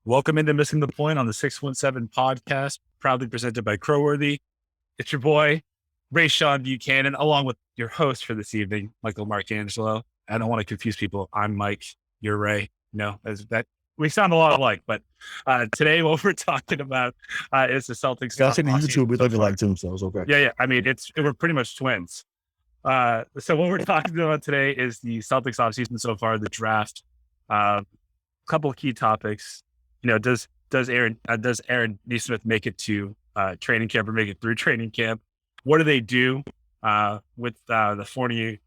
Welcome into Missing the Point on the 617 podcast, proudly presented by Crowworthy. It's your boy, Rayshawn Buchanan, along with your host for this evening, Michael Marcangelo. I don't want to confuse people. I'm Mike. You're Ray. No, as that we sound a lot alike, but today what we're talking about is the Celtics Yeah, I seen the offseason YouTube. We so look far. alike too, so it's okay. Yeah. I mean, we're pretty much twins. So what we're talking about today is the Celtics offseason so far, the draft. A couple of key topics. Does Aaron Nesmith make it to training camp or make it through training camp? What do they do with the Fournier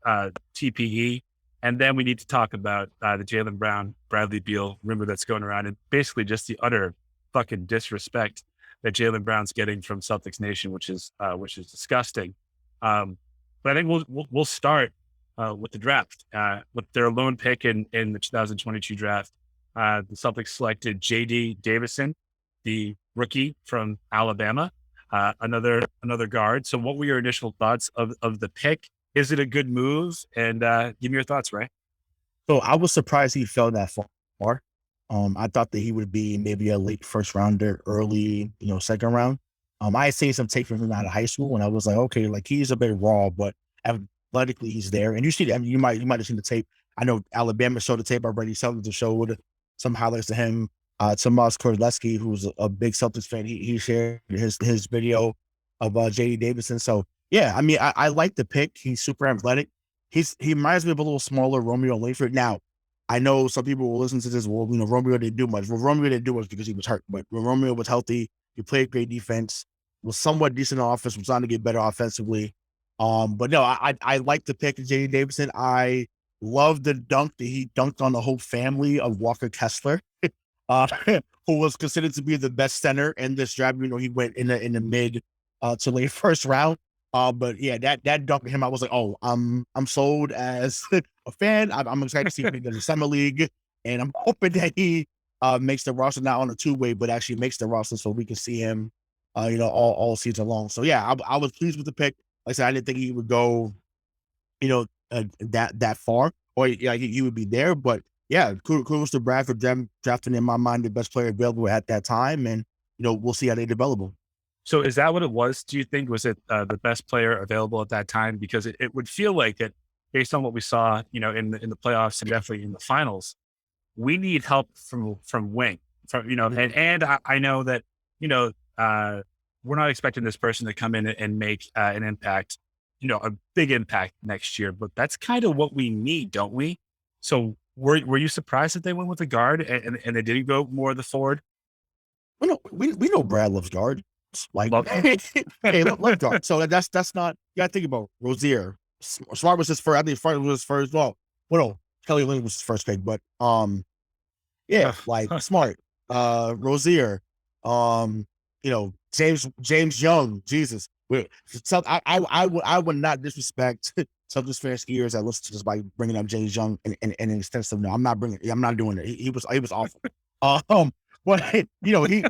TPE? And then we need to talk about the Jaylen Brown, Bradley Beal rumor that's going around, and basically just the utter fucking disrespect that Jaylen Brown's getting from Celtics Nation, which is disgusting. But I think we'll start with the draft with their lone pick in the 2022 draft. The Celtics selected J.D. Davison, the rookie from Alabama, another guard. So what were your initial thoughts of the pick? Is it a good move? And give me your thoughts, Ray. So I was surprised he fell that far. I thought that he would be maybe a late first rounder, early, second round. I had seen some tape from him out of high school, and I was like, okay, like he's a bit raw, but athletically he's there. And you see, I mean, you might have seen the tape. I know Alabama showed the tape already. Celtics showed some highlights to him. Tomas Korleski, who's a big Celtics fan, he shared his video of J.D. Davison. So yeah, I mean, I like the pick. He's super athletic. He reminds me of a little smaller Romeo Langford. Now, I know some people will listen to this. Well, Romeo didn't do much. Well, Romeo didn't do much because he was hurt. But when Romeo was healthy, he played great defense, was somewhat decent on offense, was trying to get better offensively. But no, I like the pick of J.D. Davison. I love the dunk that he dunked on the whole family of Walker Kessler, who was considered to be the best center in this draft. He went in the mid to late first round. But yeah, that dunk at him, I was like, oh, I'm sold as a fan. I'm excited to see him in the summer league, and I'm hoping that he makes the roster, not on a two-way, but actually makes the roster so we can see him, all season long. So yeah, I was pleased with the pick. Like I said, I didn't think he would go, that far, or yeah, he would be there. But yeah, kudos to Brad for them drafting, in my mind, the best player available at that time, and we'll see how they develop him. So is that what it was? Do you think was it the best player available at that time? Because it would feel like it, based on what we saw, in the playoffs and definitely in the finals. We need help from wing, and I know that we're not expecting this person to come in and make an impact, a big impact next year, but that's kind of what we need, don't we? So were you surprised that they went with the guard and they didn't go more of the forward? Well, no, we know Brad loves guard. Like, Love hey, love guard. So that's not, you gotta think about Rozier. Smart was his first. I think Smart was his first. Well, no, Kelly Lynn was his first pick, but yeah, like Smart, Rozier, James Young, Jesus. So I would not disrespect Celtics fans ears that listen to this by bringing up James Young and an extensive. No, I'm not doing it. He was awful. But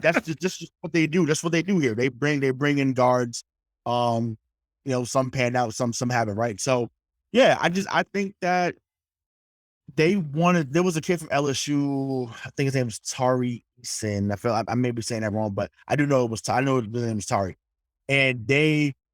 that's just what they do. That's what they do here. They bring in guards. Some pan out, some have it right. So yeah, I think that there was a kid from LSU. I think his name was Tari Eason. I feel I may be saying that wrong, but I do know I know his name was Tari. And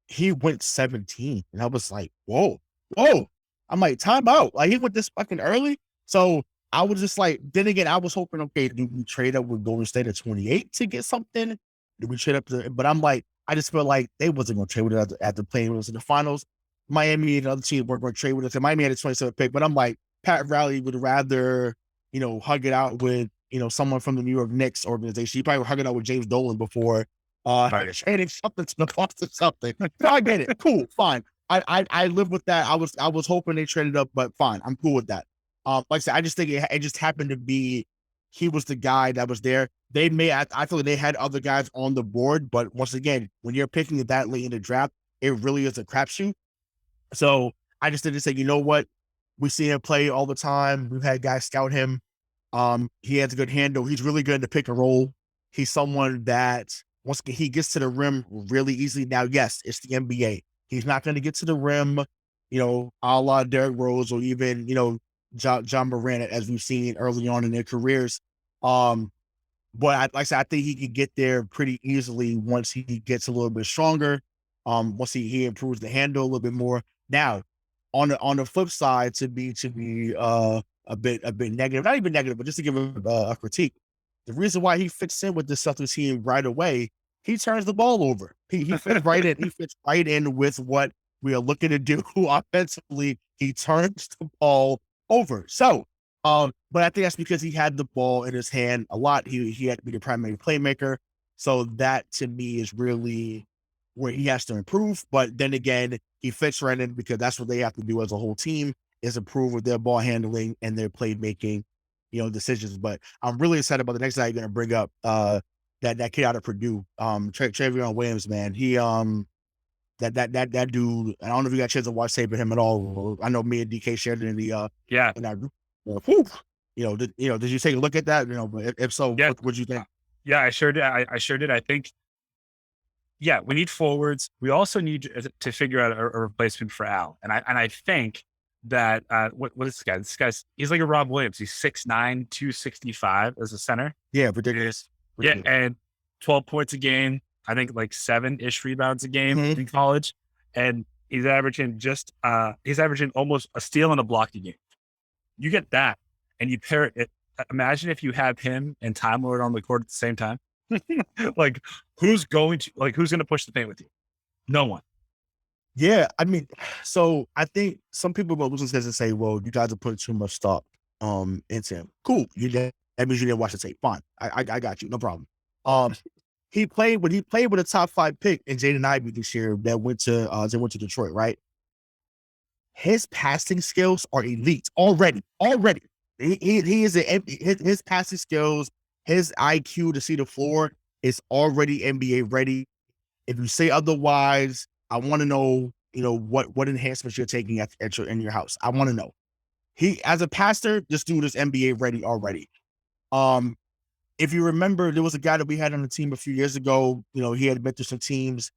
he went 17. And I was like, whoa. I'm like, time out. Like, he went this fucking early. So I was just like, then again, I was hoping, okay, do we trade up with Golden State at 28 to get something? Do we trade up but I'm like, I just feel like they wasn't going to trade with us after playing with us in the finals. Miami and other teams weren't going to trade with us. And Miami had a 27th pick, but I'm like, Pat Riley would rather, hug it out with, someone from the New York Knicks organization. He probably would hug it out with James Dolan before trading something to the Boston Celtics. I get it. Cool. Fine. I live with that. I was hoping they traded up, but fine. I'm cool with that. Like I said, I just think it just happened to be he was the guy that was there. I feel like they had other guys on the board, but once again, when you're picking it that late in the draft, it really is a crapshoot. So I just didn't say, you know what? We see him play all the time. We've had guys scout him. He has a good handle. He's really good to pick and roll. He's someone that once he gets to the rim really easily. Now, yes, it's the NBA. He's not going to get to the rim, a la Derrick Rose or even, John Morant, as we've seen early on in their careers. But like I said, I think he could get there pretty easily once he gets a little bit stronger. Once he improves the handle a little bit more. Now, on the flip side, to be a bit negative, not even negative, but just to give him a critique. The reason why he fits in with the Celtics team right away, he turns the ball over. He fits right in. He fits right in with what we are looking to do offensively. He turns the ball over. So, but I think that's because he had the ball in his hand a lot. He had to be the primary playmaker. So that to me is really where he has to improve. But then again, he fits right in because that's what they have to do as a whole team is improve with their ball handling and their playmaking, decisions. But I'm really excited about the next guy you're going to bring up. That kid out of Purdue, Trevion Williams, man. He that dude. I don't know if you got a chance to watch tape of him at all. I know me and DK shared it in the in our group. Whew. Did you take a look at that? But if so, Yeah. what you think? Yeah, I sure did. I sure did. I think, yeah, we need forwards. We also need to figure out a replacement for Al. And I think that what is this guy? He's like a Rob Williams. He's 6'9", 265 as a center. Yeah, ridiculous. Yeah, and 12 points a game. I think like 7-ish rebounds a game in college. And he's averaging almost a steal and a block a game. You get that and you pair it. Imagine if you have him and Time Lord on the court at the same time. Like who's going to push the paint with you? No one. Yeah, I mean, so I think some people will listen to this and say, "Well, you guys are putting too much stock into him." Cool, that means you didn't watch the tape. Fine, I got you, no problem. He played with a top 5 pick in Jaden Ivey this year that went to Detroit, right? His passing skills are elite already. He is his passing skills, his IQ to see the floor is already NBA ready. If you say otherwise, I want to know, what enhancements you're taking in your house. I want to know. He, as a passer, this dude is NBA ready already. If you remember, there was a guy that we had on the team a few years ago. He had been through some teams.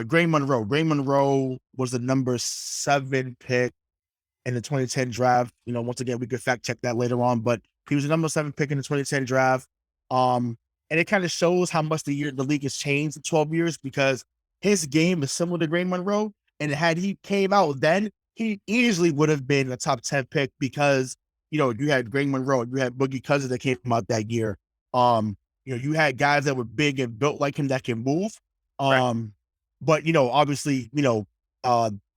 Gray Monroe. Gray Monroe was the number 7 pick in the 2010 draft. Once again, we could fact check that later on, but he was the number 7 pick in the 2010 draft. And it kind of shows how much the league has changed in 12 years because his game is similar to Gray Monroe. And had he came out then, he easily would have been a top 10 pick because, you had Gray Monroe, you had Boogie Cousins that came out that year. You had guys that were big and built like him that can move. Right. But obviously,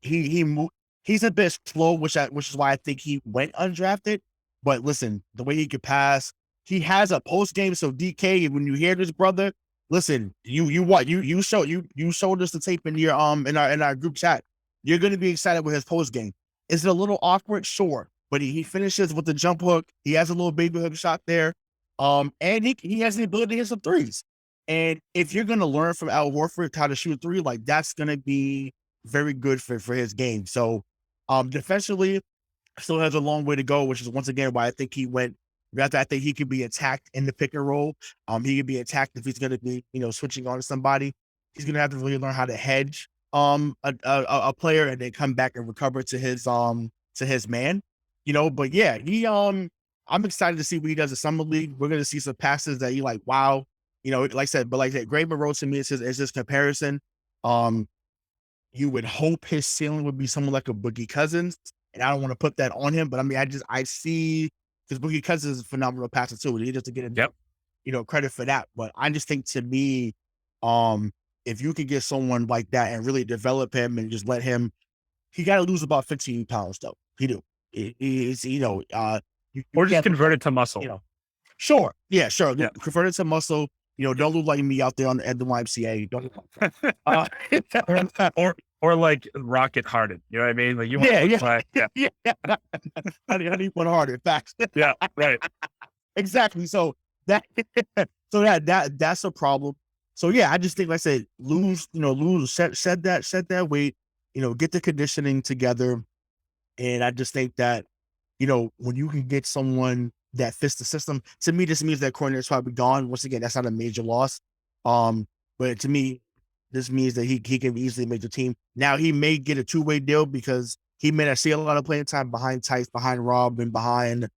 he's a bit slow, which is why I think he went undrafted. But listen, the way he could pass, he has a post game. So DK, when you hear this, brother, listen, you showed us the tape in your in our group chat. You're going to be excited with his post game. Is it a little awkward? Sure, but he finishes with the jump hook. He has a little baby hook shot there. And he has the ability to hit some threes. And if you're going to learn from Al Horford how to shoot a 3, like that's going to be very good for his game. So, defensively still has a long way to go, which is once again why I think he went. I think he could be attacked in the pick and roll. He could be attacked if he's going to be, switching on to somebody. He's going to have to really learn how to hedge a player and then come back and recover to his man. But yeah, I'm excited to see what he does at Summer League. We're going to see some passes that you like, wow. Like I said, Gray Monroe to me is his comparison. You would hope his ceiling would be someone like a Boogie Cousins. And I don't want to put that on him, but I mean, I see, because Boogie Cousins is a phenomenal passer too. He just to get credit for that. But I just think to me, if you could get someone like that and really develop him and just let him, he got to lose about 15 pounds though. He do. He's, or just convert it to muscle. Sure. Yeah, sure. Yeah. Convert it to muscle. Don't look like me out there at the YMCA. Or like Rocket Harden. You know what I mean? Like you want yeah. I need one harder. Facts. Yeah, right. Exactly. So that's a problem. So yeah, I just think, like I said, set that weight, get the conditioning together. And I just think that, when you can get someone that fits the system, to me, this means that coordinator's probably gone. Once again, that's not a major loss. But to me, this means that he can easily make the team. Now he may get a 2-way deal because he may not see a lot of playing time behind Tice, behind Rob, and behind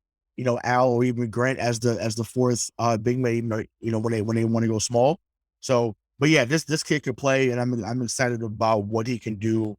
Al or even Grant as the fourth big man, when they want to go small. So, but yeah, this kid can play, and I'm excited about what he can do,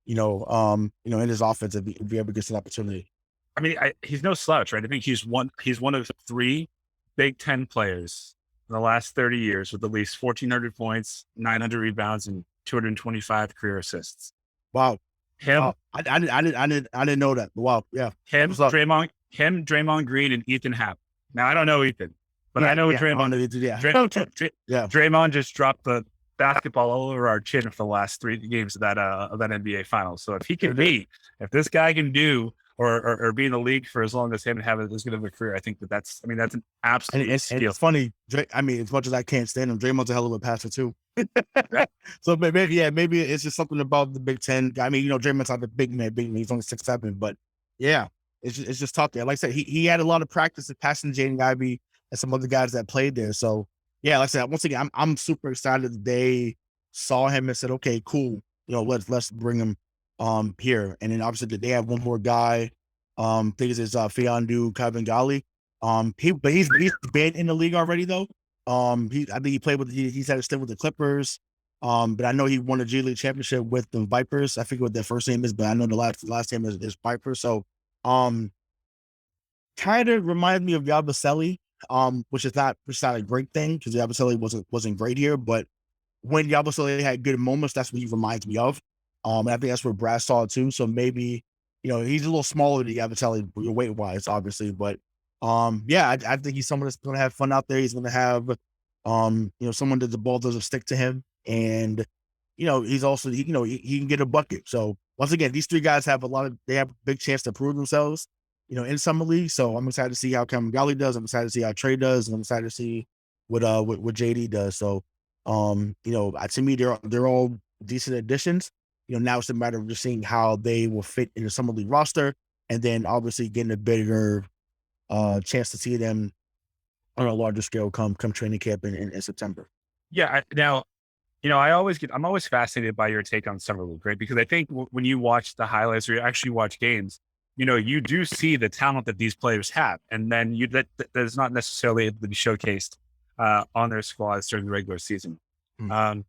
in his offense if he ever gets an opportunity. I mean, he's no slouch, right? I think he's one of 3 Big Ten players in the last 30 years with at least 1,400 points, 900 rebounds, and 225 career assists. Wow. Him, Wow. I didn't know that. Wow. Yeah. Draymond Green, and Ethan Happ. Now I don't know Ethan, but I know Draymond. Draymond just dropped the basketball all over our chin for the last 3 games of that NBA Finals. So if he can if this guy can do or be in the league for as long as him and have as good of a career, I think that's an absolute steal. And it's funny. As much as I can't stand him, Draymond's a hell of a passer too. So maybe it's just something about the Big Ten. I mean, Draymond's not the big man. He's only 6'7", but yeah, it's just tough there. Like I said, he had a lot of practice at passing Jaden Ivey and some other guys that played there. So yeah, like I said, once again, I'm super excited that they saw him and said, okay, cool. Let's bring him here. And then obviously they have one more guy. I think it's Fiondu Kabangali. He's been in the league already though. I think he played he's had a stint with the Clippers. But I know he won a G League championship with the Vipers. I forget what their first name is, but I know the last name is Viper. So kind of reminds me of Yabusele, which is not a great thing because Yabusele wasn't great here, but when Yabusele had good moments, that's what he reminds me of. And I think that's what Brad saw too. So maybe, he's a little smaller than Yabusele weight wise, obviously, but yeah, I think he's someone that's going to have fun out there. He's going to have, someone that the ball doesn't stick to him, and he's also he can get a bucket. So once again, these 3 guys have a big chance to prove themselves, in summer league. So I'm excited to see how Kabangali does. I'm excited to see how Trey does, and I'm excited to see what JD does. So to me, they're all decent additions. Now it's a matter of just seeing how they will fit in the summer league roster, and then obviously getting a bigger chance to see them on a larger scale come training camp in September. Yeah. I'm always fascinated by your take on summer league, right? Because I think when you watch the highlights or you actually watch games, you do see the talent that these players have, and then that is not necessarily able to be showcased on their squads during the regular season. But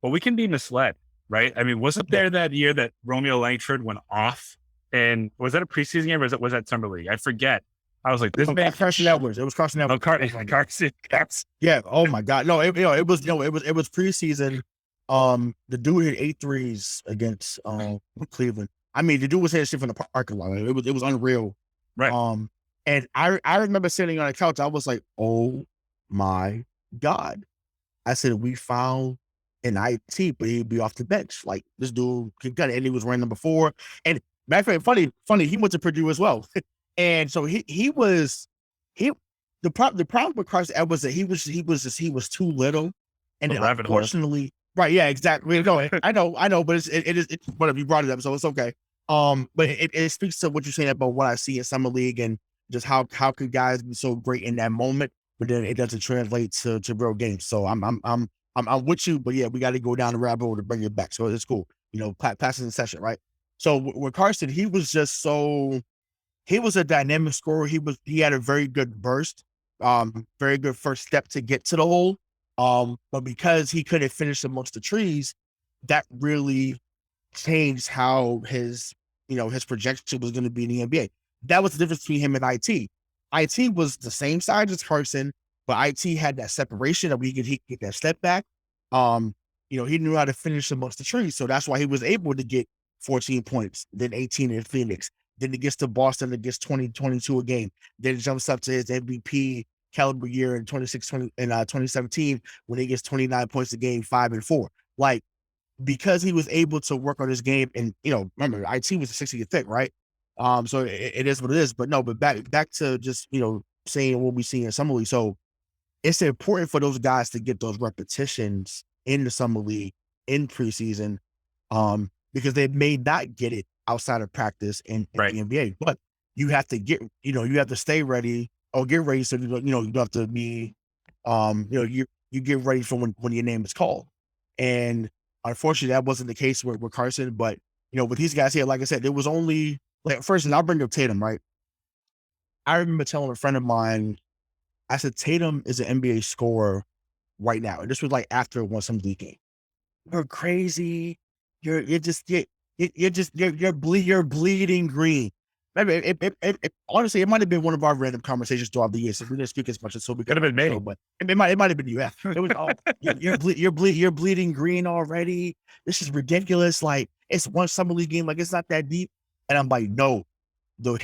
we can be misled, right? I mean, wasn't there that year that Romeo Langford went off? And was that a preseason game or was that summer league? I forget. I was like, this man. Carson Edwards. It was Carson Edwards. Carson. Yeah. Oh my God. No, it was preseason. The dude hit 8 threes against Cleveland. I mean, the dude was hitting shit from the parking lot. It was unreal. Right. And I remember sitting on the couch. I was like, oh my God. I said, we found an IT, but he'd be off the bench. Like this dude could cut it, and he was ranked number 4. And matter of fact, funny, he went to Purdue as well. And so the problem with Carson Edwards that he was too little, and unfortunately, right? Yeah, exactly. No, I know, but it's whatever, you brought it up, so it's okay. But it speaks to what you're saying about what I see in summer league and just how could guys be so great in that moment, but then it doesn't translate to real games. So I'm with you, but yeah, we got to go down the rabbit hole to bring it back. So it's cool, passing the session, right? So with Carson, he was a dynamic scorer. He had a very good burst, very good first step to get to the hole. But because he couldn't finish amongst the trees, that really changed how his projection was going to be in the NBA. That was the difference between him and IT. IT was the same size as Carson, but IT had that separation that he could get that step back. He knew how to finish amongst the trees. So that's why he was able to get 14 points, then 18 in Phoenix. Then it gets to Boston, it gets 20, 22 a game. Then it jumps up to his MVP caliber year in 2017 when he gets 29 points a game, 5 and 4. Like, because he was able to work on his game, and remember, IT was a 60th pick, right? So it is what it is. But no, but back to just saying what we see in summer league. So it's important for those guys to get those repetitions in the summer league in preseason, because they may not get it outside of practice in the NBA. But you have to you have to stay ready or get ready. So you have to be, you get ready for when your name is called. And unfortunately, that wasn't the case with Carson. But with these guys here, like I said, there was only first, and I'll bring up Tatum, right? I remember telling a friend of mine, I said, Tatum is an NBA scorer right now. And this was like after it won some league game. You're crazy. You're bleeding green. Maybe honestly, it might have been one of our random conversations throughout the years. So we didn't speak as much as so we Could have been me, but it might have been you. Yeah. It was you're bleeding green already. This is ridiculous. Like it's one summer league game. Like it's not that deep. And I'm like, no, the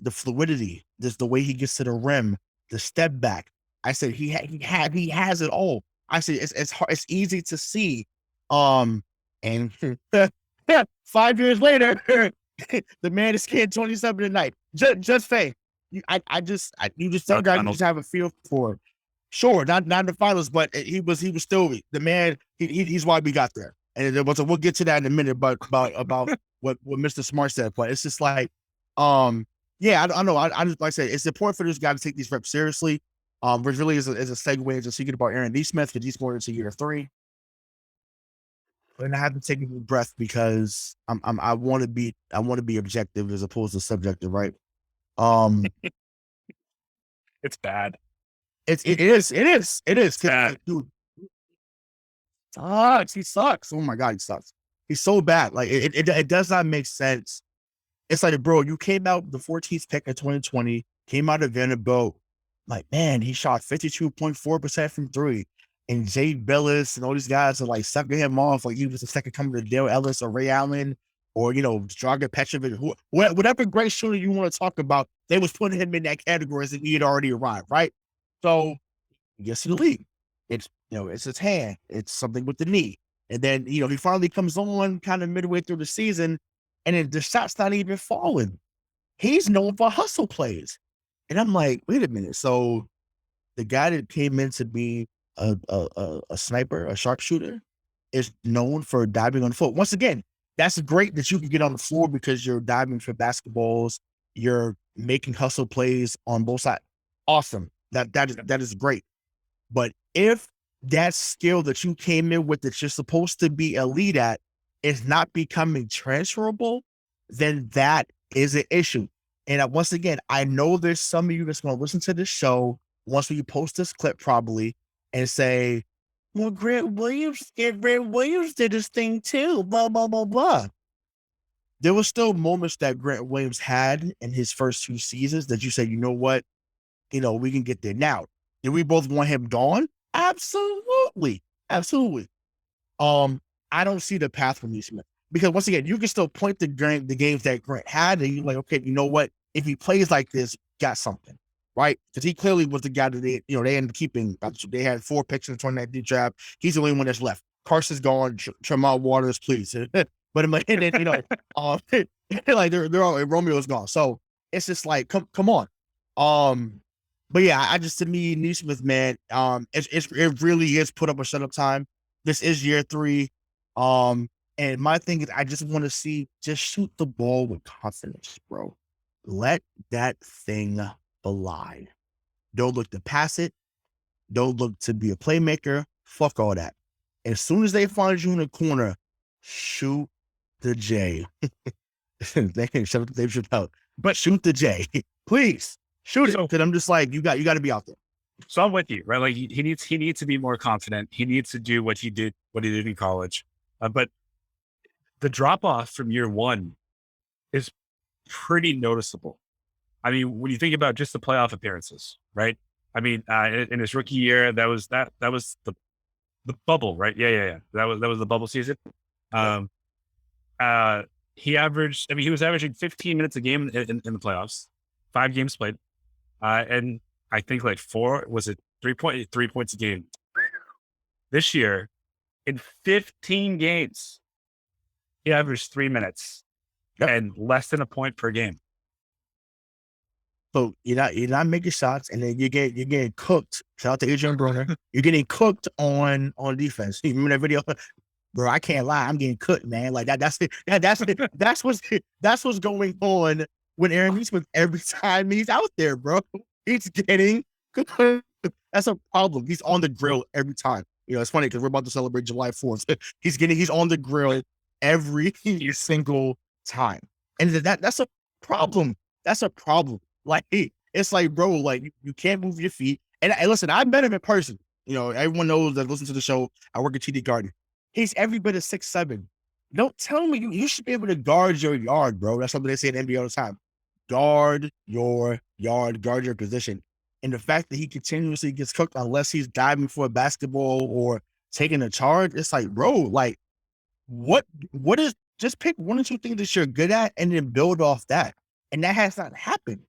fluidity, the way he gets to the rim, the step back. I said he has it all. I said it's hard, it's easy to see. And 5 years later, the man is getting 27 tonight. Just say, you just some guy just have a feel for it. Sure, not in the finals, but he was still the man. He's why we got there. And we'll get to that in a minute. But about what Mr. Smart said. But it's just like, yeah, I know. I just like I said, it's important for this guy to take these reps seriously. Which really is a segue into speaking about Aaron Nesmith because he's going into year 3. And I have to take a deep breath because I want to be objective as opposed to subjective, right? It's bad. It is. Bad. Dude, sucks. He sucks. Oh my God, he sucks. He's so bad. Like it does not make sense. It's like, bro, you came out the 14th pick in 2020, came out of Vanderbilt. Like, man, he shot 52.4% from 3. And Jay Billis and all these guys are like sucking him off like he was the second coming to Dale Ellis or Ray Allen or, Dragan Petrovic, whatever great shooter you want to talk about, they was putting him in that category as if he had already arrived, right? So he gets to the league. It's, it's his hand. It's something with the knee. And then, he finally comes on kind of midway through the season and then the shot's not even falling. He's known for hustle plays. And I'm like, wait a minute. So the guy that came in to be a sniper, a sharpshooter, is known for diving on the floor. Once again, that's great that you can get on the floor because you're diving for basketballs, you're making hustle plays on both sides. Awesome. That is great. But if that skill that you came in with that you're supposed to be elite at is not becoming transferable, then that is an issue. And once again, I know there's some of you that's going to listen to this show once we post this clip probably and say, well, Grant Williams did this thing too, blah, blah, blah, blah. There were still moments that Grant Williams had in his first 2 seasons that you said, you know what, we can get there. Now, did we both want him gone? Absolutely. Absolutely. I don't see the path for Nesmith because once again, you can still point the games that Grant had and you're like, okay, you know what, if he plays like this, got something. Right? Because he clearly was the guy that they ended up keeping. They had 4 picks in the 2019 draft. He's the only one that's left. Carson's gone. Tremont Waters, please. But I'm like, and then, like they're all, Romeo's gone. So it's just like, come on. But yeah, to me, Nesmith, man, it really is put up or shut up time. This is year 3. And my thing is, I just want to see, just shoot the ball with confidence, bro. Let that thing fly. Don't look to pass it. Don't look to be a playmaker. Fuck all that. As soon as they find you in the corner, shoot the J. They can shut up Dave Chappelle, but shoot the J. Please shoot it. Because I'm just like, you got to be out there. So I'm with you, right? Like he needs to be more confident. He needs to do what he did in college. But the drop off from year 1 is pretty noticeable. I mean, when you think about just the playoff appearances, right? I mean, in his rookie year, that was the bubble, right? Yeah. That was the bubble season. He was averaging 15 minutes a game in the playoffs, 5 games played. And I think like 3 points a game. This year, in 15 games, he averaged 3 minutes and less than a point per game. So you're not making shots, and then you're getting cooked. Shout out to Adrian Broner. You're getting cooked on defense. You remember that video? Bro, I can't lie. I'm getting cooked, man. Like that's what's going on when Aaron Nesmith every time he's out there, bro. He's getting cooked. That's a problem. He's on the grill every time. It's funny because we're about to celebrate July 4th. He's on the grill every single time. And that's a problem. That's a problem. Like It's like, bro, like you can't move your feet. And listen, I met him in person. You know, everyone knows that listen to the show. I work at TD Garden. He's every bit of 6'7". Don't tell me you should be able to guard your yard, bro. That's something they say in the NBA all the time. Guard your yard, guard your position. And the fact that he continuously gets cooked unless he's diving for a basketball or taking a charge, it's like, bro, like what is, just pick one or two things that you're good at and then build off that. And that has not happened.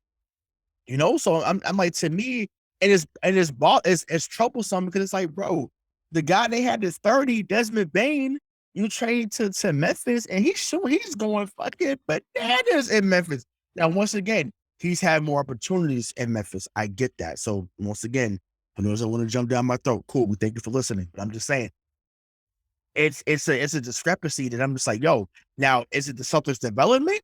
You know, so I'm like, to me, it's troublesome because it's like, bro, the guy they had is 30, Desmond Bane, you trade to Memphis, and he's going fucking bananas in Memphis. Now, once again, he's had more opportunities in Memphis. I get that. So once again, for those that want to jump down my throat, cool. We thank you for listening. But I'm just saying, it's a discrepancy that I'm just like, yo. Now, is it the Celtics development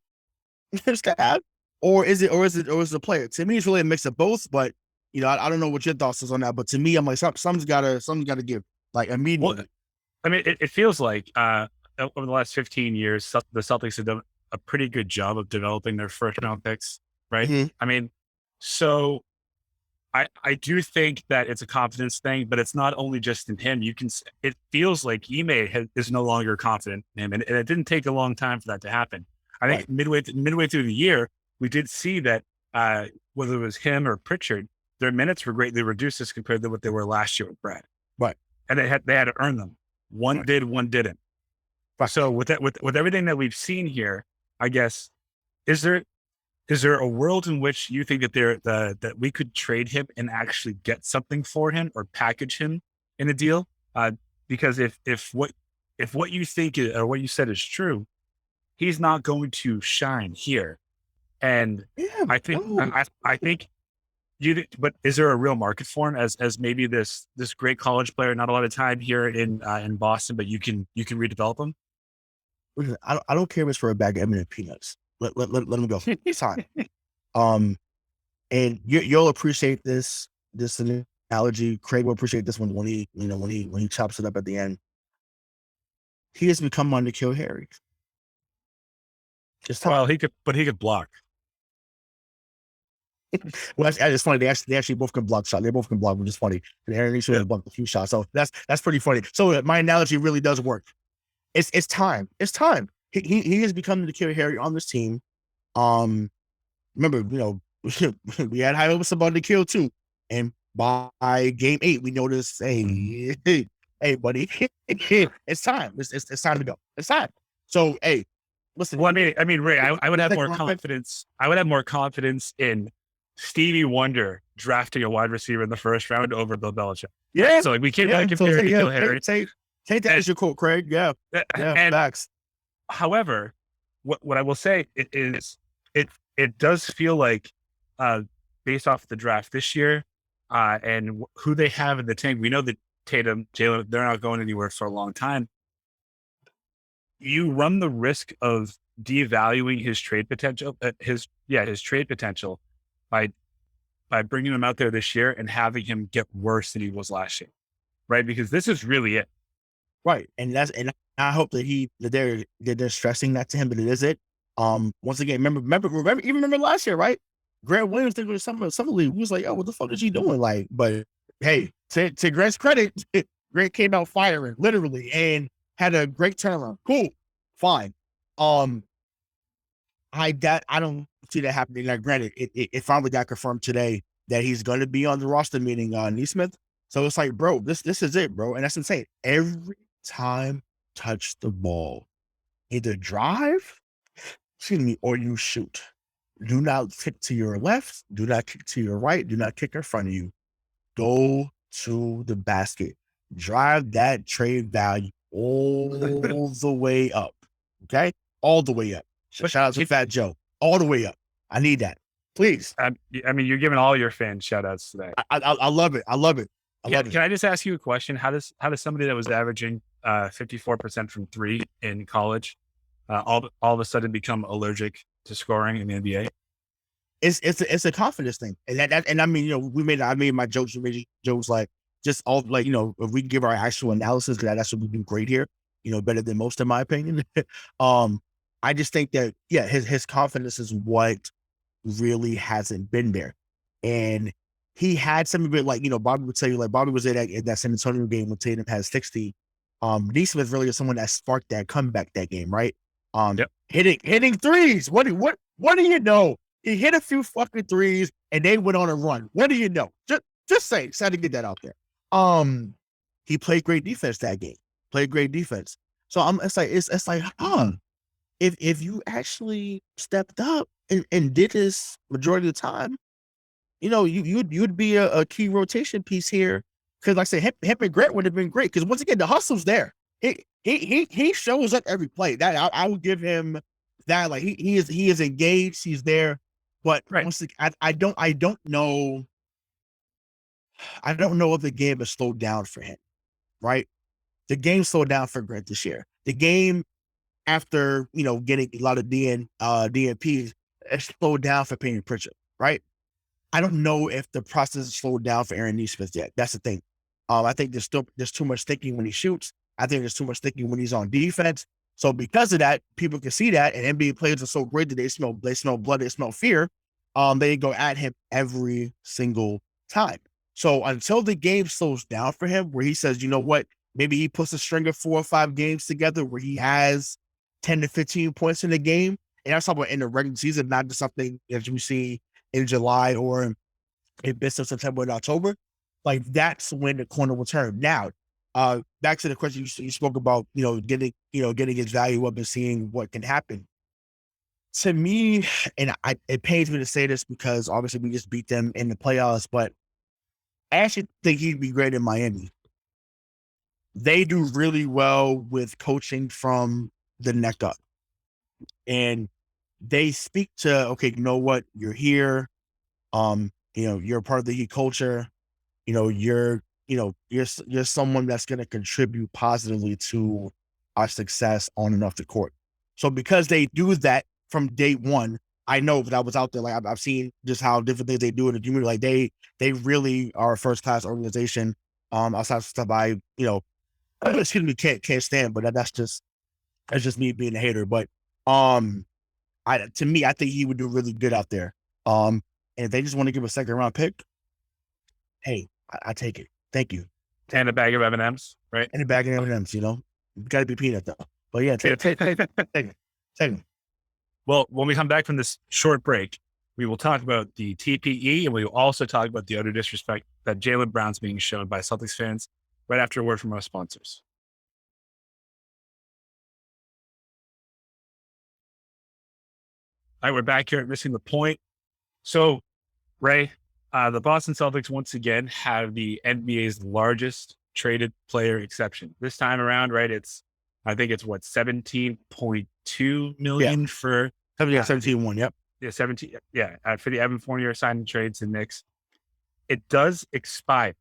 this guy have, or is it the player? To me, it's really a mix of both. But you know, I don't know what your thoughts is on that. But to me, I'm like, something's gotta give, like, immediately. Well, I mean, it feels like over the last 15 years, the Celtics have done a pretty good job of developing their first round picks, right? Mhm. I mean, so I do think that it's a confidence thing, but it's not only just in him. It feels like Ime is no longer confident in him, and it didn't take a long time for that to happen. I think midway through the year, we did see that whether it was him or Pritchard, their minutes were greatly reduced as compared to what they were last year with Brad. Right. And they had to earn them. One did, one didn't. Right. So with everything that we've seen here, I guess, is there a world in which you think that that we could trade him and actually get something for him or package him in a deal? Because if what you think or what you said is true, he's not going to shine here. And Yeah, I think no. I think but is there a real market for him as maybe this great college player, not a lot of time here in Boston, but you can redevelop him? Listen, I don't care if it's for a bag of M&M peanuts. Let him go. It's fine. And you'll appreciate this analogy. Craig will appreciate this one when he chops it up at the end. He has become one to kill Harry. Well, he could block. Well, it's funny. They actually both can block shots. They both can block, which is funny. And Aaron should have blocked a few shots. So that's pretty funny. So my analogy really does work. It's time. It's time. He has become the killer Harry on this team. Remember, you know, we had high hopes about the kill too. And by game 8, we noticed, hey, buddy, it's time. It's time to go. It's time. So, hey, listen. Well, I mean, Ray, I would have more confidence. I would have more confidence in Stevie Wonder drafting a wide receiver in the first round over Bill Belichick. Yeah. So like we can't compare Kill Harry. Take that as your quote, Craig. Yeah. And facts. However, what I will say is it does feel like based off the draft this year and who they have in the tank, we know that Tatum, Jaylen, they're not going anywhere for a long time. You run the risk of devaluing his trade potential, his trade potential by bringing him out there this year and having him get worse than he was last year, right? Because this is really it, right? And I hope that they're stressing that to him, but it is it. Once again, remember last year, right? Grant Williams think it was some league. We was like, oh, what the fuck is he doing? Like, but hey, to Grant's credit, Grant came out firing literally and had a great turnaround. Cool, fine. I don't see that happening. Now, granted, it finally got confirmed today that he's going to be on the roster meeting Nesmith. So it's like, bro, this is it, bro, and that's insane. Every time touch the ball, either drive, or you shoot. Do not kick to your left. Do not kick to your right. Do not kick in front of you. Go to the basket. Drive that trade value all the way up. Okay, all the way up. Shout out to Fat Joe. All the way up. I need that. Please. I mean, you're giving all your fans shout outs today. I love it. I love it. Can I just ask you a question? How does somebody that was averaging 54% from 3 in college all of a sudden become allergic to scoring in the NBA? It's a confidence thing. And I mean, you know, I made my jokes. We made jokes like just all like, you know, if we give our actual analysis, because that's what we do great here, you know, better than most in my opinion. I just think that, yeah, his confidence is what really hasn't been there. And he had some of it, like, Bobby would tell you, like, Bobby was in that San Antonio game when Tatum had 60. Nesmith really is someone that sparked that comeback that game, right? Yep. Hitting threes. What do you know? He hit a few fucking threes and they went on a run. What do you know? Just had to get that out there. He played great defense that game. Played great defense. So it's like, if you actually stepped up and did this majority of the time, you'd be a key rotation piece here. Because like I said, him and Grant would have been great. Because once again, the hustle's there. He shows up every play. That I would give him that. Like he is engaged. He's there. But once again, I don't know. I don't know if the game has slowed down for him. Right, the game slowed down for Grant this year. The game after getting a lot of DNPs, it slowed down for Payne Pritchard. Right. I don't know if the process has slowed down for Aaron Nesmith yet. That's the thing. I think there's too much thinking when he shoots. I think there's too much thinking when he's on defense. So because of that, people can see that, and NBA players are so great that they smell blood, they smell fear. They go at him every single time. So until the game slows down for him, where he says, you know what, maybe he puts a string of 4 or 5 games together where he has 10 to 15 points in the game, and that's talking about in the regular season, not just something that you see in July or in bits of September and October. Like that's when the corner will turn. Now, back to the question you spoke about, getting his value up and seeing what can happen. To me, and it pains me to say this because obviously we just beat them in the playoffs, but I actually think he'd be great in Miami. They do really well with coaching from the neck up. And they speak to, okay, you know what, you're here. You're a part of the Heat culture. You're someone that's going to contribute positively to our success on and off the court. So because they do that from day one, I know that I was out there. Like I've seen just how different things they do in the community. Like they really are a first class organization. Outside of stuff excuse me, can't stand. But that's just me being a hater. But to me, I think he would do really good out there. And if they just want to give a second round pick, hey, I take it. Thank you. And a bag of M&Ms, right? And a bag of M&Ms, got to be peanut though. But yeah, take it. Well, when we come back from this short break, we will talk about the TPE, and we will also talk about the utter disrespect that Jaylen Brown's being shown by Celtics fans right after a word from our sponsors. All right, we're back here at Missing the Point. So, Ray, the Boston Celtics once again have the NBA's largest traded player exception. This time around, right, I think it's 17.2 million for 17.1, yep. Yeah, 17. Yeah, for the Evan Fournier signing trades and Knicks. It does expire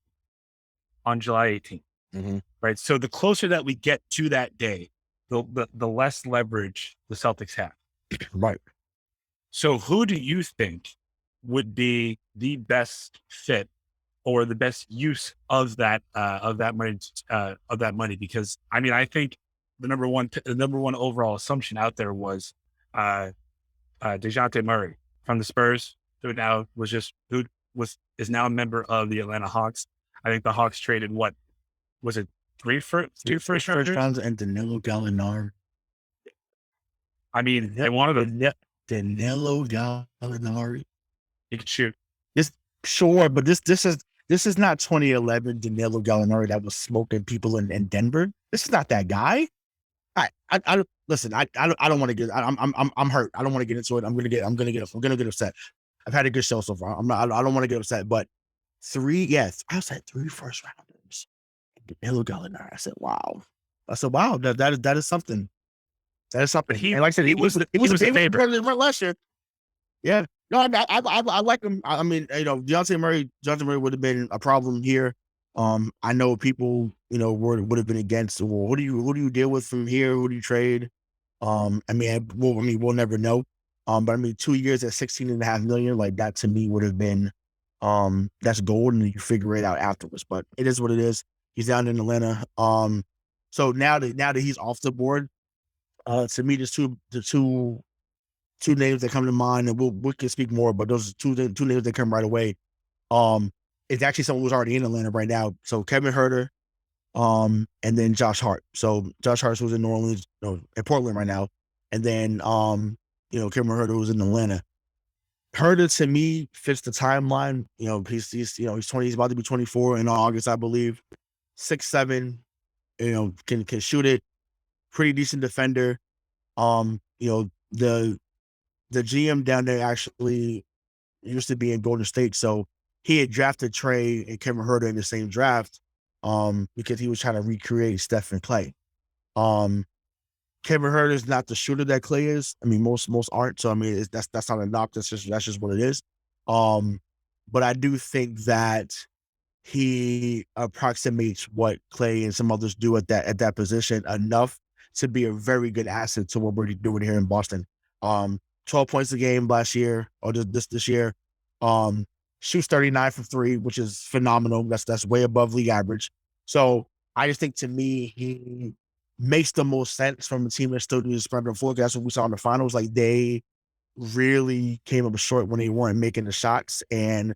on July 18th, right? So the closer that we get to that day, the less leverage the Celtics have. Right. So who do you think would be the best fit or the best use of that money? Because I think the number one overall assumption out there was DeJounte Murray from the Spurs, who now is now a member of the Atlanta Hawks. I think the Hawks traded two first rounds and Danilo Gallinari. They wanted Danilo Gallinari. He could shoot. Sure, but this is not 2011 Danilo Gallinari that was smoking people in Denver. This is not that guy. I listen. I don't want to get. I'm hurt. I don't want to get into it. I'm gonna get upset. I've had a good show so far. I don't want to get upset. But I said 3 first rounders. Danilo Gallinari. I said wow. That is something. That is something. And like I said, he was a favorite last year. Yeah. No, I like him. Dejounte Murray would have been a problem here. I know people, would have been against. Well, who do you deal with from here? Who do you trade? We'll never know. But 2 years at $16.5 million, like that to me would have been, that's gold, and you figure it out afterwards. But it is what it is. He's down in Atlanta. So now that he's off the board, to me, there's two names that come to mind, and we can speak more, but those are two names that come right away. Is actually someone who's already in Atlanta right now. So Kevin Huerter, and then Josh Hart. So Josh Hart was in New Orleans, no, in Portland right now, and then Kevin Huerter was in Atlanta. Huerter to me fits the timeline. He's 20. He's about to be 24 in August, I believe. 6'7", can shoot it. Pretty decent defender. The GM down there actually used to be in Golden State, so he had drafted Trey and Kevin Huerter in the same draft, because he was trying to recreate Steph and Clay. Kevin Huerter is not the shooter that Clay is. I mean, most aren't. So I mean, that's not a knock. That's just what it is. But I do think that he approximates what Clay and some others do at that position enough to be a very good asset to what we're doing here in Boston. 12 points a game last year, or this year. Shoots 39 from 3, which is phenomenal. That's way above league average. So I just think, to me, he makes the most sense from a team that still does spread the floor. That's what we saw in the finals. Like, they really came up short when they weren't making the shots, and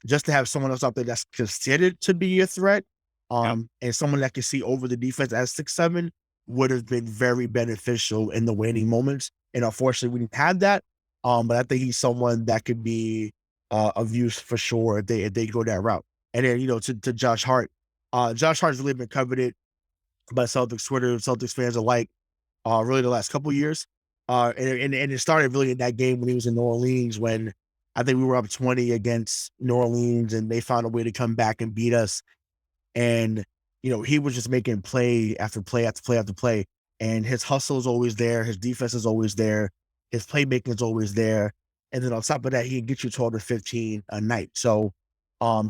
just to have someone else out there that's considered to be a threat, and someone that can see over the defense at 6'7" would have been very beneficial in the waning moments. And unfortunately, we didn't have that. But I think he's someone that could be of use for sure if they go that route. And then, to Josh Hart. Josh Hart's really been coveted by Celtics Twitter, Celtics fans alike, really the last couple of years. And it started really in that game when he was in New Orleans, when I think we were up 20 against New Orleans, and they found a way to come back and beat us. And, he was just making play after play after play after play. And his hustle is always there. His defense is always there. His playmaking is always there. And then on top of that, he can get you 12 to 15 a night. So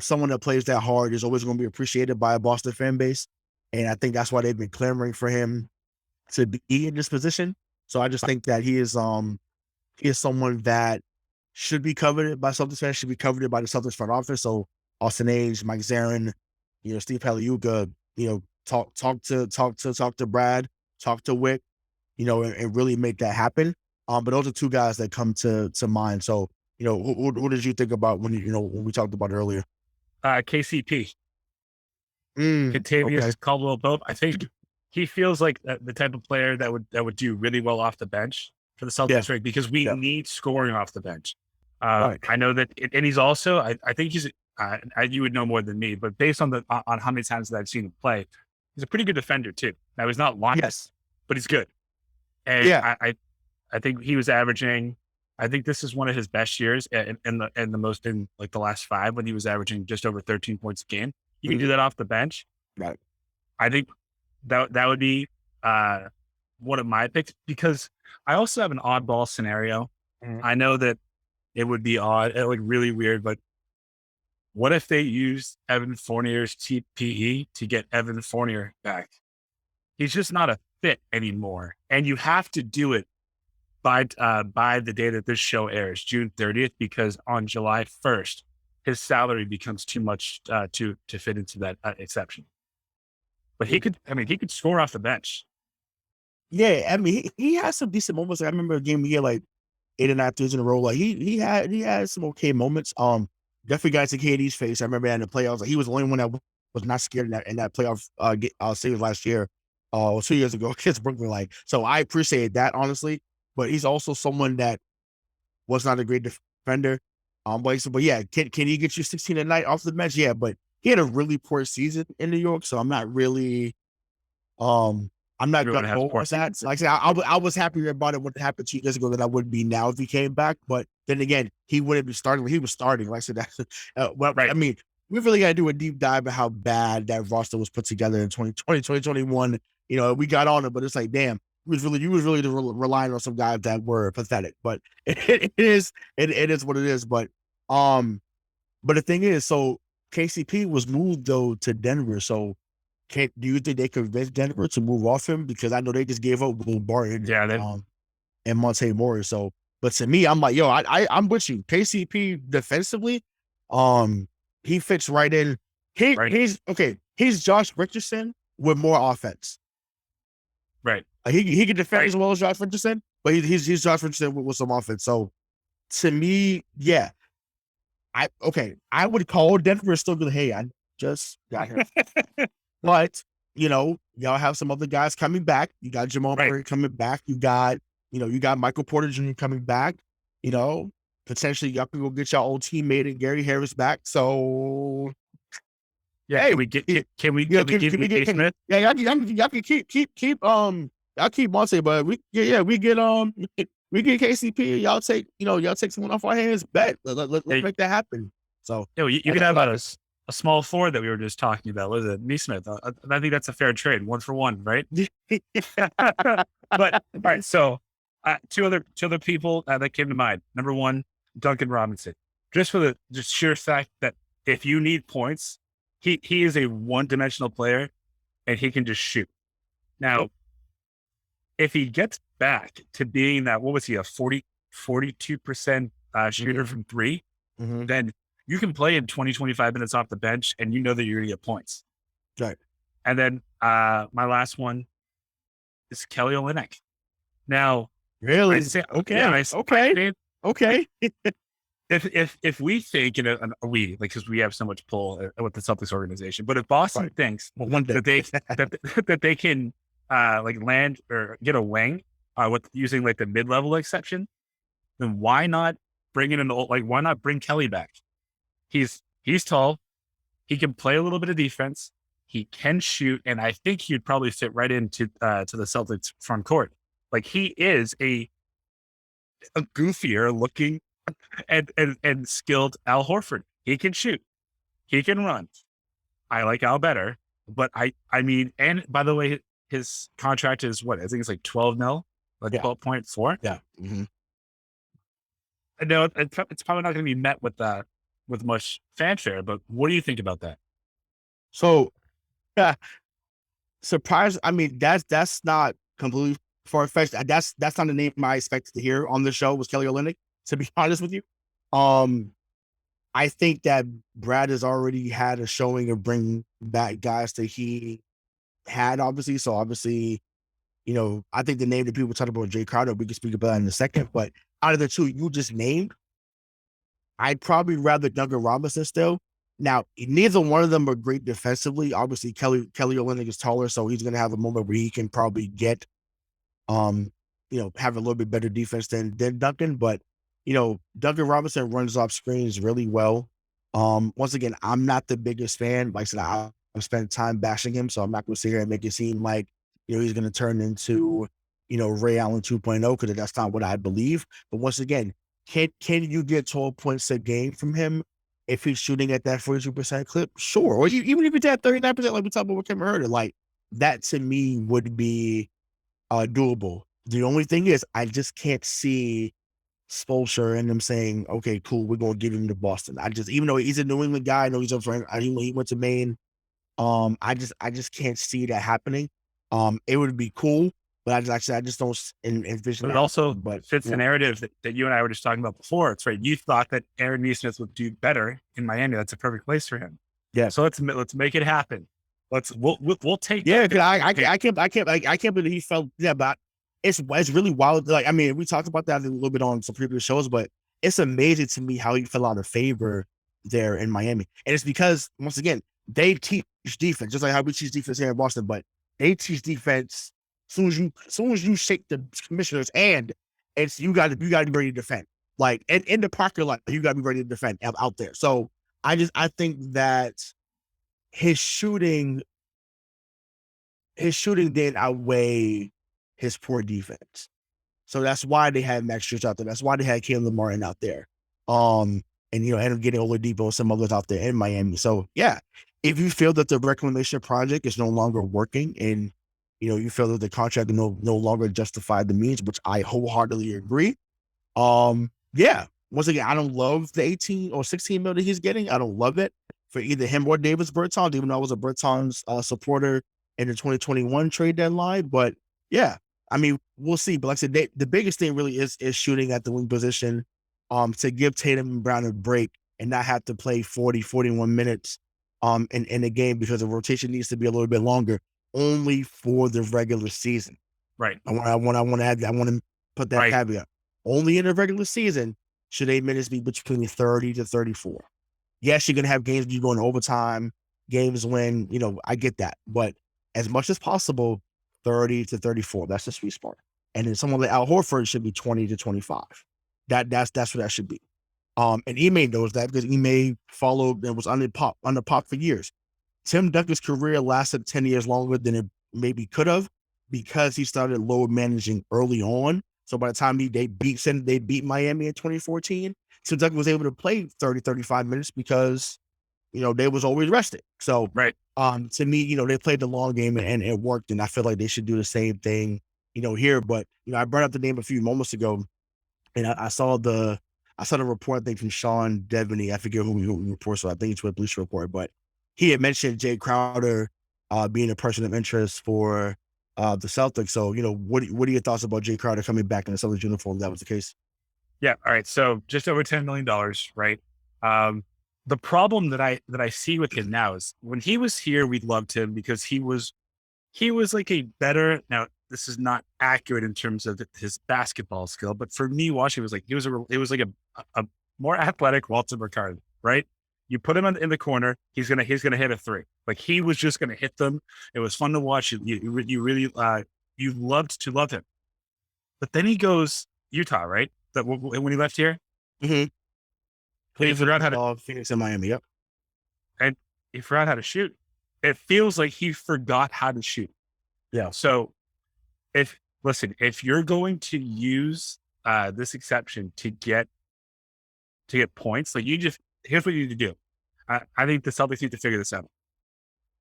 someone that plays that hard is always going to be appreciated by a Boston fan base. And I think that's why they've been clamoring for him to be in this position. So I just think that he is someone that should be coveted by Celtics fans, should be coveted by the Celtics front office. So Austin Aves, Mike Zarin, Steve Paliuka, talk to Brad, talk to Wick, and really make that happen. But those are two guys that come to mind. So, who did you think about when we talked about it earlier? KCP. Contavious Caldwell-Pope. I think he feels like the type of player that would do really well off the bench for the Celtics, right? Because we need scoring off the bench. Right. I know that, and he's also, I think he's, you would know more than me, but based on on how many times that I've seen him play, he's a pretty good defender too. Now, he's not long, but he's good. And I think he was averaging, I think this is one of his best years in the most in like the last 5, when he was averaging just over 13 points a game. You can do that off the bench. Right. I think that would be one of my picks, because I also have an oddball scenario. I know that it would be odd, like really weird, but what if they used Evan Fournier's TPE to get Evan Fournier back? He's just not a fit anymore. And you have to do it by the day that this show airs, June 30th, because on July 1st, his salary becomes too much to fit into that exception. But he could score off the bench. Yeah, I mean, he has some decent moments. I remember a game he had like 8 or 9 threes in a row. Like he had some okay moments. Definitely got to KD's face. I remember that in the playoffs. Like, he was the only one that was not scared in that playoff series last year, or 2 years ago against Brooklyn. Like, so I appreciate that, honestly. But he's also someone that was not a great defender. But yeah, can he get you 16 a night off the bench? Yeah, but he had a really poor season in New York, so I'm not really I'm not going to hold that. Like I said, I was happier about it when it happened 2 years ago than I would be now if he came back. But then again, he wouldn't be starting. He was starting. Like I said, that's right. I mean, we really got to do a deep dive of how bad that roster was put together in 2020, 2021. We got on it, but it's like, damn, you was really relying on some guys that were pathetic. But it is what it is. But the thing is, so KCP was moved though to Denver. So do you think they convinced Denver to move off him? Because I know they just gave up Will Barton and Monte Morris. So, but to me, I'm like, yo, I'm with you. KCP defensively, he fits right in. He's okay. He's Josh Richardson with more offense. Right. He can defend as well as Josh Richardson, but he's Josh Richardson with some offense. So to me, yeah. I would call Denver still good. Hey, I just got here. But, y'all have some other guys coming back. You got Jamal Murray coming back. You got Michael Porter Jr. coming back. Potentially y'all can go get your old teammate and Gary Harris back. So yeah, hey, can we give Smith? Yeah, y'all can keep y'all keep Monte, but we get KCP. Y'all take someone off our hands. Bet let's make that happen. So you can have a small forward that we were just talking about. Was it Nesmith? I think that's a fair trade, 1 for 1, right? But all right, so two other people that came to mind. Number one, Duncan Robinson. Just for the sheer fact that if you need points, he is a one-dimensional player and he can just shoot. Now, if he gets back to being that, what was he, a 42% shooter from 3, then you can play in 20, 25 minutes off the bench and you know that you're going to get points. Right. And then my last one is Kelly Olynyk. Now, really? Okay. If we think because we have so much pull with the Celtics organization, but if Boston thinks that they can land or get a wing with using like the mid-level exception, then why not bring in why not bring Kelly back? He's tall, he can play a little bit of defense, he can shoot, and I think he'd probably fit right into to the Celtics front court. Like, he is a goofier looking and skilled Al Horford. He can shoot, he can run. I like Al better, but I mean, and by the way, his contract is what? I think it's like 12 mil, like 12.4. Yeah. I know it's probably not going to be met with much fanfare, but what do you think about that? So, surprise. I mean, that's not completely far-fetched. That's not the name I expected to hear on the show was Kelly Olynyk, to be honest with you. I think that Brad has already had a showing of bringing back guys that he had, obviously. So obviously, I think the name that people talk about, Jay Crowder, we can speak about in a second, but out of the two you just named, I'd probably rather Duncan Robinson still. Now, neither one of them are great defensively. Obviously, Kelly Olynyk is taller, so he's going to have a moment where he can probably get, have a little bit better defense than Duncan. But, Duncan Robinson runs off screens really well. Once again, I'm not the biggest fan. Like I said, I've spent time bashing him, so I'm not going to sit here and make it seem like, he's going to turn into, Ray Allen 2.0, because that's not what I believe. But once again, can you get 12 points a game from him if he's shooting at that 42% clip? Sure. Or even if it's at 39%, like we talked about with Kevin Durant, like that to me would be doable. The only thing is, I just can't see Spoelstra and them saying, okay, cool, we're going to give him to Boston. Even though he's a New England guy, I know he's up for, he went to Maine. I just can't see that happening. It would be cool, but I just don't envision. But it also fits the narrative that you and I were just talking about before. It's right. You thought that Aaron Nesmith would do better in Miami. That's a perfect place for him. Yeah. So let's make it happen. We'll take. Yeah, because I can't believe he felt. Yeah, but it's really wild. Like, I mean, we talked about that a little bit on some previous shows, but it's amazing to me how he fell out of favor there in Miami, and it's because, once again, they teach defense just like how we teach defense here in Boston, but they teach defense. As soon as you shake the commissioner's hand, it's you got to be ready to defend. Like in the parking lot, you got to be ready to defend out there. So I think that his shooting did outweigh his poor defense. So that's why they had Max Strus out there. That's why they had Caleb Martin out there. And ended up getting Oladipo and some others out there in Miami. So yeah, if you feel that the reclamation project is no longer working and you feel that the contract no longer justified the means, which I wholeheartedly agree. Yeah. Once again, I don't love the 18 or 16 million that he's getting. I don't love it for either him or Davis Bertans, even though I was a Bertans supporter in the 2021 trade deadline. But yeah, I mean, we'll see. But like I said, the biggest thing really is shooting at the wing position, to give Tatum and Brown a break and not have to play 40, 41 minutes in the game, because the rotation needs to be a little bit longer, only for the regular season. Right. I want to put that caveat. Only in the regular season should their minutes be between 30 to 34? Yes, you're going to have games you go in overtime, games when, I get that. But as much as possible, 30 to 34. That's the sweet spot. And then someone like Al Horford should be 20 to 25. That's what that should be. And Ime knows that because Ime followed and was under Pop for years. Tim Duncan's career lasted 10 years longer than it maybe could have because he started load managing early on. So by the time they beat Miami in 2014, Tim Duncan was able to play 30, 35 minutes because, they was always rested. So Right. To me, they played the long game and it worked. And I feel like they should do the same thing, here. But, I brought up the name a few moments ago and I saw the report, I think, from Sean Devaney. I forget who reports, so I think it's with Bleacher Report, but he had mentioned Jay Crowder being a person of interest for the Celtics. So, what are your thoughts about Jay Crowder coming back in the Celtics uniform if that was the case? Yeah. All right. So just over $10 million, right? The problem that I see with him now is when he was here, we loved him because he was like a better, now this is not accurate in terms of his basketball skill, but for me watching, it was like a more athletic Walter Mercado, right? You put him in the corner, he's gonna hit a three. Like he was just gonna hit them. It was fun to watch. You really you loved to love him. But then he goes Utah, right? That when he left here, Mm-hmm. he forgot how to Phoenix and Miami. Yep. and he forgot how to shoot. It feels like he forgot how to shoot. Yeah. So if you're going to use this exception to get points, like here's what you need to do. I think the Celtics need to figure this out.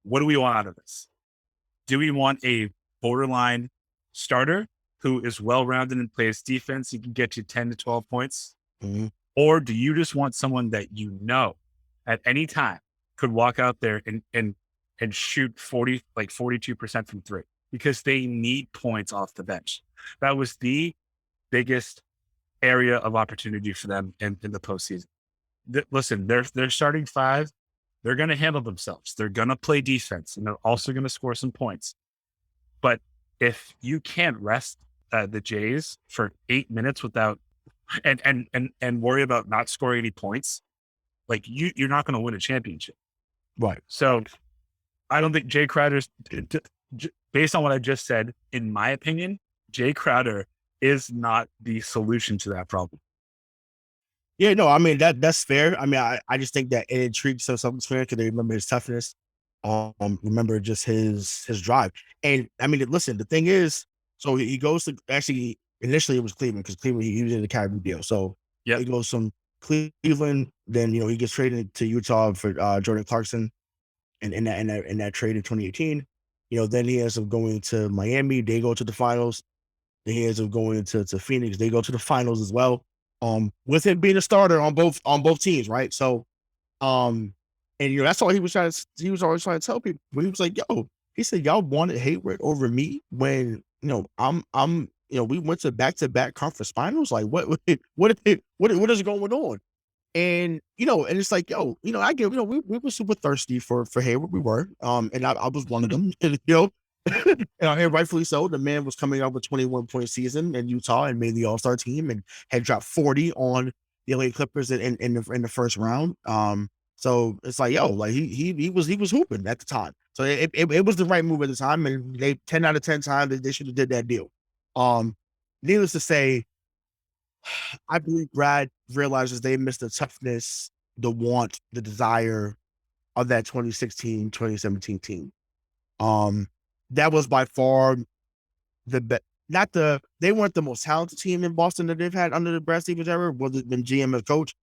What do we want out of this? Do we want a borderline starter who is well-rounded and plays defense? He can get you 10 to 12 points. Mm-hmm. Or do you just want someone that at any time could walk out there and shoot 42% from three because they need points off the bench? That was the biggest area of opportunity for them in the postseason. Listen, they're starting five. They're going to handle themselves. They're going to play defense and they're also going to score some points. But if you can't rest the Jays for 8 minutes without and worry about not scoring any points, like you're not going to win a championship. Right. So I don't think Jay Crowder's, based on what I just said, in my opinion, Jay Crowder is not the solution to that problem. Yeah, no, I mean, that's fair. I mean, I just think that it intrigues some Celtics fans because they remember his toughness, remember just his drive. And I mean, listen, the thing is, so he goes to actually initially it was Cleveland because Cleveland he was in the Kyrie deal. So yeah, he goes from Cleveland, then he gets traded to Utah for Jordan Clarkson, and in that trade in 2018, then he ends up going to Miami. They go to the finals. Then he ends up going to Phoenix. They go to the finals as well. With him being a starter on both teams, right? So, and that's all he was always trying to tell people. When he was like, "Yo," he said, "Y'all wanted Hayward over me when I'm we went to back conference finals. Like, what is going on?" And and it's like, yo, I get, we were super thirsty for Hayward. We were, and I was one of them, and rightfully so. The man was coming out with 21-point season in Utah and made the All-Star team and had dropped 40 on the LA Clippers in the first round. So it's like, yo, like he was hooping at the time. So it was the right move at the time, and they 10 out of 10 times they should have did that deal. Needless to say, I believe Brad realizes they missed the toughness, the want, the desire of that 2016, 2017 team. That was by far the best. They weren't the most talented team in Boston that they've had under the Brad Stevens era, whether it's been GM or coach,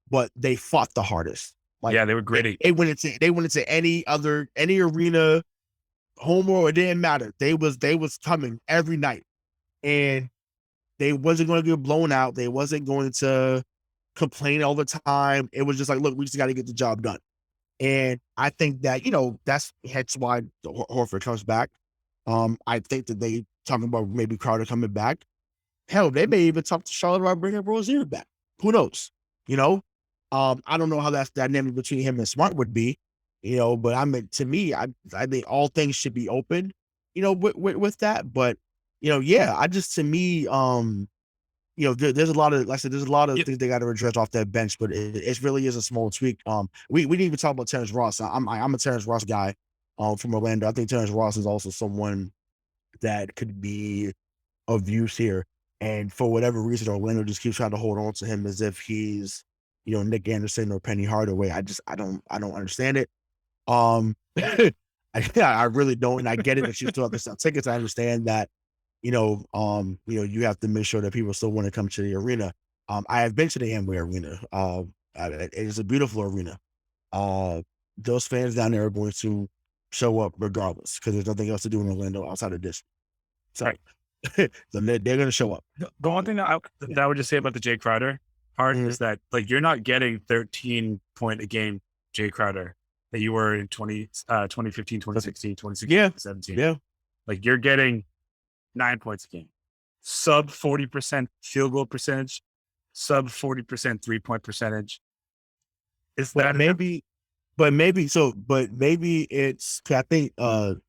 but they fought the hardest. Like, yeah, they were gritty. They went into any arena, home or it didn't matter. They was coming every night, and they wasn't going to get blown out. They wasn't going to complain all the time. It was just like, look, we just got to get the job done. And I think that, that's why Horford comes back. I think that they talking about maybe Crowder coming back. Hell, they may even talk to Charlotte about bringing Rozier back. Who knows? I don't know how that's dynamic between him and Smart would be, but I mean, to me, I think all things should be open, with that. But, yeah, to me, there's a lot of, like I said, there's a lot of Yep. things they got to address off that bench, but it really is a small tweak. We didn't even talk about Terrence Ross. I'm a Terrence Ross guy, from Orlando. I think Terrence Ross is also someone that could be of use here. And for whatever reason, Orlando just keeps trying to hold on to him as if he's, Nick Anderson or Penny Hardaway. I don't understand it. I really don't, and I get it that you still have to sell tickets. I understand that, you have to make sure that people still want to come to the arena. I have been to the Amway Arena. It is a beautiful arena. Those fans down there are going to show up regardless because there's nothing else to do in Orlando outside of this. So, Right. so they're going to show up. The one thing that I would just say about the Jay Crowder part is that, like, you're not getting 13 point a game Jay Crowder that you were in 2015, 2016, 2017. Yeah. Like, you're getting 9 points a game, sub 40% field goal percentage, sub 40% 3-point percentage. Is that maybe it's, I think,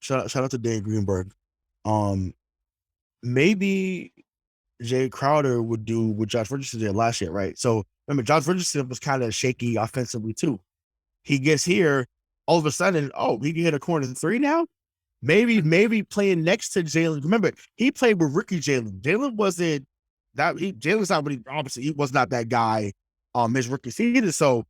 shout out to Dan Greenberg. Maybe Jay Crowder would do what Josh Richardson did last year, right? So remember, Josh Richardson was kind of shaky offensively too. He gets here, all of a sudden, he can hit a corner 3 now. Maybe playing next to Jaylen. Remember, he played with rookie Jaylen. Jaylen wasn't that. Jaylen's not really, obviously he was not that guy his rookie season. So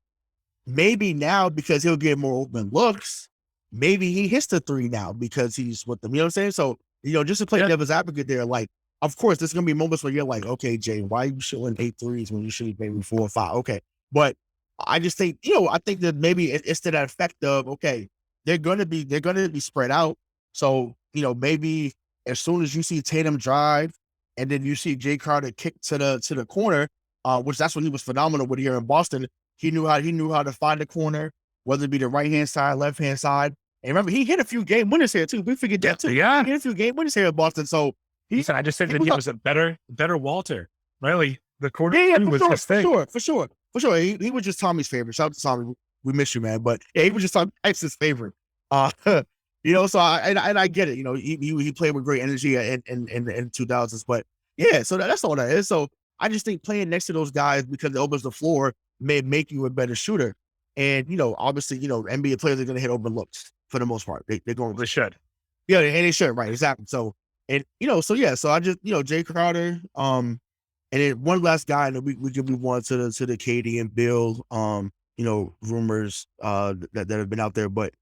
maybe now, because he'll get more open looks, maybe he hits the 3 now because he's with them. You know what I'm saying? So, just to play devil's advocate there, like, of course, there's going to be moments where you're like, okay, Jay, why are you shooting 8 threes when you should be maybe 4 or 5? Okay. But I just think, I think that maybe it's to that effect of, okay, they're going to be spread out. So, maybe as soon as you see Tatum drive and then you see Jay Crowder kick to the corner, which that's when he was phenomenal with here in Boston. He knew how to find the corner, whether it be the right-hand side, left-hand side. And remember, he hit a few game winners here too. We forget that too. Yeah. He hit a few game winners here in Boston. So I just said that he was a better Walter. Really, the corner was sure, his thing. For sure. He was just Tommy's favorite. Shout out to Tommy. We miss you, man. But yeah, he was just Tommy's favorite. So I get it. He played with great energy in 2000s. But yeah, so that's all that is. So I just think playing next to those guys because it opens the floor may make you a better shooter. And, obviously, NBA players are going to hit open looks for the most part. They should. Yeah, and they should. Right. Exactly. So, and, so I just, Jay Crowder, and then one last guy, and we could move on to the KD and Bill, rumors, that have been out there, but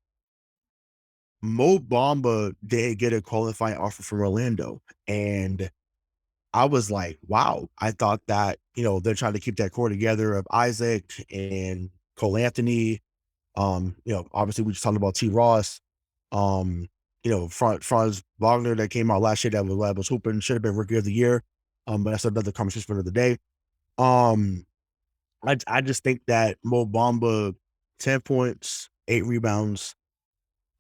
Mo Bamba did get a qualifying offer from Orlando. And I was like, wow, I thought that, they're trying to keep that core together of Isaac and Cole Anthony. Obviously we just talked about T. Ross. Franz Wagner that came out last year that was hooping, should have been rookie of the year. But that's another conversation for another day. I just think that Mo Bamba, 10 points, 8 rebounds,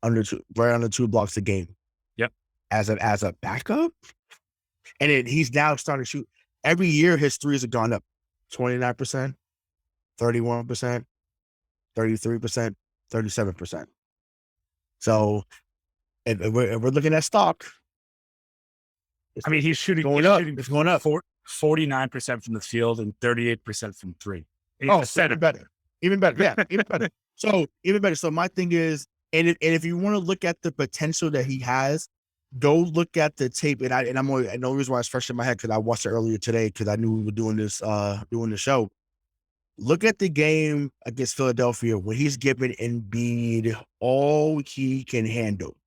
right under 2 blocks a game. Yep. As a backup. And then he's now starting to shoot. Every year his threes have gone up 29%, 31%, 33%, 37%. So if we're looking at stock, he's shooting It's going up. 49% from the field and 38% from 3. Even better. Yeah, even better. So even better. So my thing is, and if you want to look at the potential that he has, go look at the tape. And I know the reason why it's fresh in my head because I watched it earlier today because I knew we were doing the show. Look at the game against Philadelphia when he's giving Embiid all he can handle.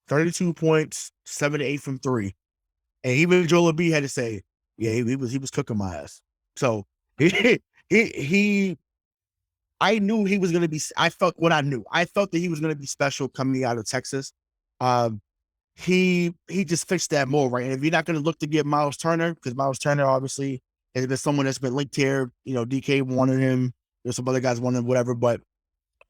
32 points, 7 to 8 from 3. And even Joel Embiid had to say, yeah, he was cooking my ass. So I knew he was going to be, I felt what I knew. I felt that he was going to be special coming out of Texas. He just fixed that mold, right? And if you're not going to look to get Miles Turner, because Miles Turner obviously has been someone that's been linked here, DK wanted him, there's some other guys wanted him, whatever, but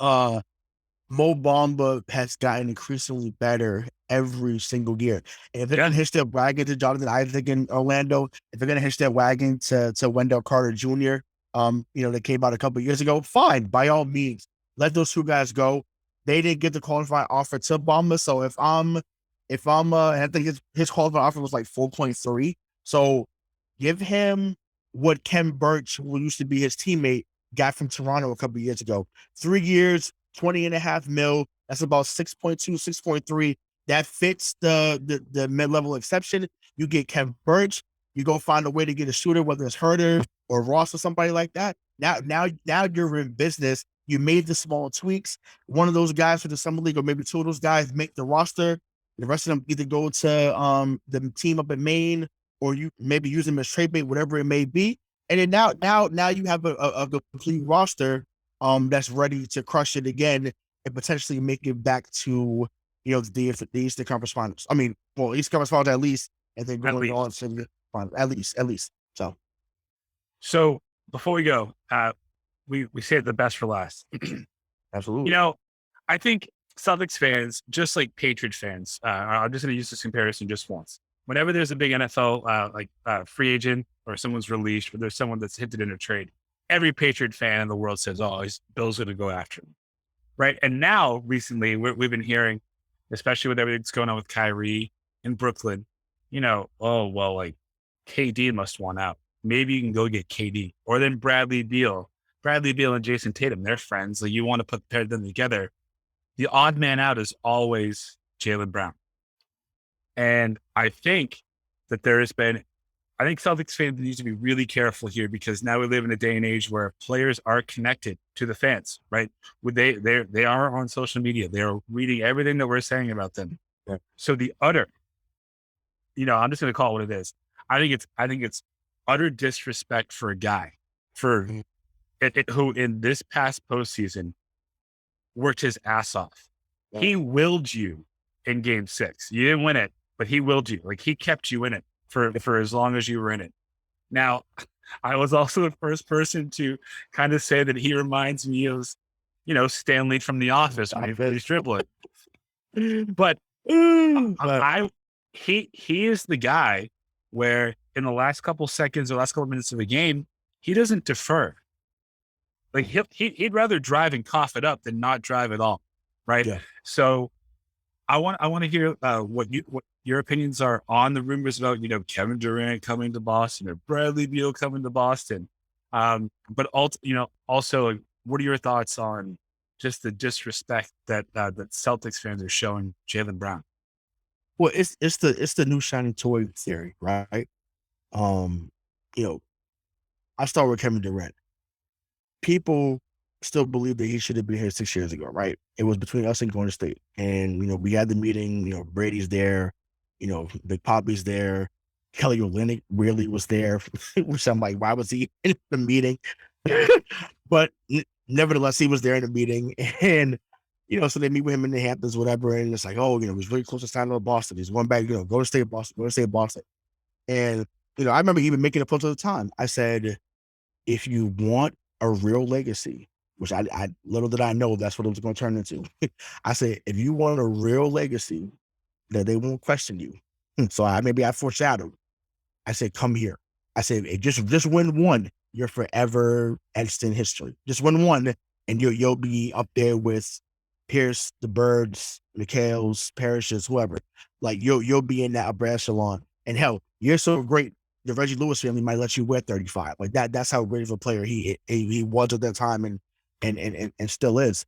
Mo Bamba has gotten increasingly better every single year. And if they're going to hitch their wagon to Jonathan Isaac in Orlando, if they're going to hitch their wagon to Wendell Carter Jr., that came out a couple of years ago, fine, by all means, let those 2 guys go. They didn't get the qualifying offer to Bamba. So I think his qualifying offer was like 4.3. So Give him what Ken Birch, who used to be his teammate, got from Toronto a couple of years ago. 3 years, 20.5 mil. That's about 6.2, 6.3. That fits the mid-level exception. You get Ken Birch. You go find a way to get a shooter, whether it's Herter or Ross or somebody like that. Now you're in business. You made the small tweaks. One of those guys for the summer league, or maybe two of those guys, make the roster. The rest of them either go to the team up in Maine, or you maybe use them as trade bait, whatever it may be. And then now you have a complete roster that's ready to crush it again and potentially make it back to the Eastern Conference Finals. I mean, well, Eastern Conference Finals at least, and then going on to the finals at least. So before we go, we saved the best for last. Absolutely. I think Celtics fans, just like Patriot fans, I'm just going to use this comparison just once. Whenever there's a big NFL free agent or someone's released, or there's someone that's hinted in a trade, every Patriot fan in the world says, "Oh, Bill's going to go after him," right? And now recently, we've been hearing, especially with everything that's going on with Kyrie in Brooklyn, oh well, like KD must want out. Maybe you can go get KD, or then Bradley Beal and Jason Tatum, they're friends. Like, you want to pair them together. The odd man out is always Jaylen Brown. And I think that I think Celtics fans need to be really careful here, because now we live in a day and age where players are connected to the fans, right? They are on social media. They are reading everything that we're saying about them. Yeah. So the utter, I'm just going to call it what it is. I think it's utter disrespect for a guy who in this past postseason worked his ass off. Yeah. He willed you in Game 6. You didn't win it, but he willed you. Like, he kept you in it for as long as you were in it. Now, I was also the first person to kind of say that he reminds me of, Stanley from The Office when he's dribbling. But he is the guy where in the last couple seconds or last couple minutes of the game, he doesn't defer. Like, he'd rather drive and cough it up than not drive at all, right? Yeah. So I want to hear what your opinions are on the rumors about Kevin Durant coming to Boston, or Bradley Beal coming to Boston. But also, like, what are your thoughts on just the disrespect that Celtics fans are showing Jaylen Brown? Well, it's the new shiny toy theory, right? I start with Kevin Durant. People still believe that he should have been here 6 years ago, right? It was between us and Golden State. And, we had the meeting, Brady's there, Big Poppy's there. Kelly Olynyk really was there, which I'm like, why was he in the meeting? But nevertheless, he was there in the meeting. And, so they meet with him in the Hamptons, whatever. And it's like, oh, he's really close to signing with Boston. He's going back, Golden State, Boston. And, I remember even making a post at the time. I said, if you want a real legacy, which I little did I know that's what it was going to turn into. I said, if you want a real legacy that they won't question you. So I foreshadowed. I said, come here. I said, hey, just win one, you're forever etched in history. Just win one, and you'll be up there with Pierce, the Birds, McHale's, Parishes, whoever. Like, you'll be in that upper echelon. And hell, you're so great, the Reggie Lewis family might let you wear 35. Like that's how great of a player he was at that time and still is.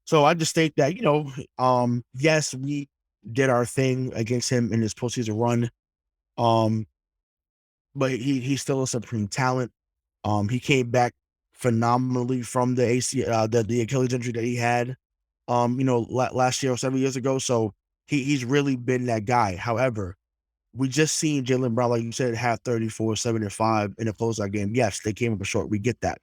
So I just think that, yes, we did our thing against him in his postseason run. But he's still a supreme talent. He came back phenomenally from the the Achilles injury that he had last year or 7 years ago. So he's really been that guy. However, we just seen Jaylen Brown, like you said, have 34, 7, and 5 in a closeout game. Yes, they came up short. We get that.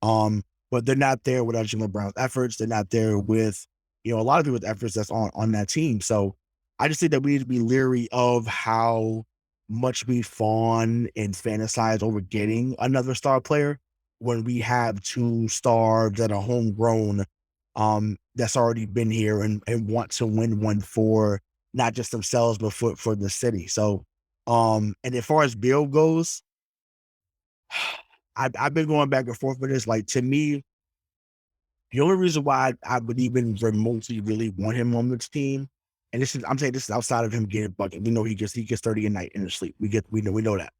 But they're not there without Jaylen Brown's efforts. They're not there with, a lot of people's efforts that's on that team. So I just think that we need to be leery of how much we fawn and fantasize over getting another star player when we have 2 stars that are homegrown, that's already been here and want to win one for not just themselves, but for the city. So, and as far as Bill goes, I've been going back and forth with this. Like, to me, the only reason why I would even remotely really want him on this team, and I'm saying this is outside of him getting bucket. We know he gets 30 a night in his sleep. We know that.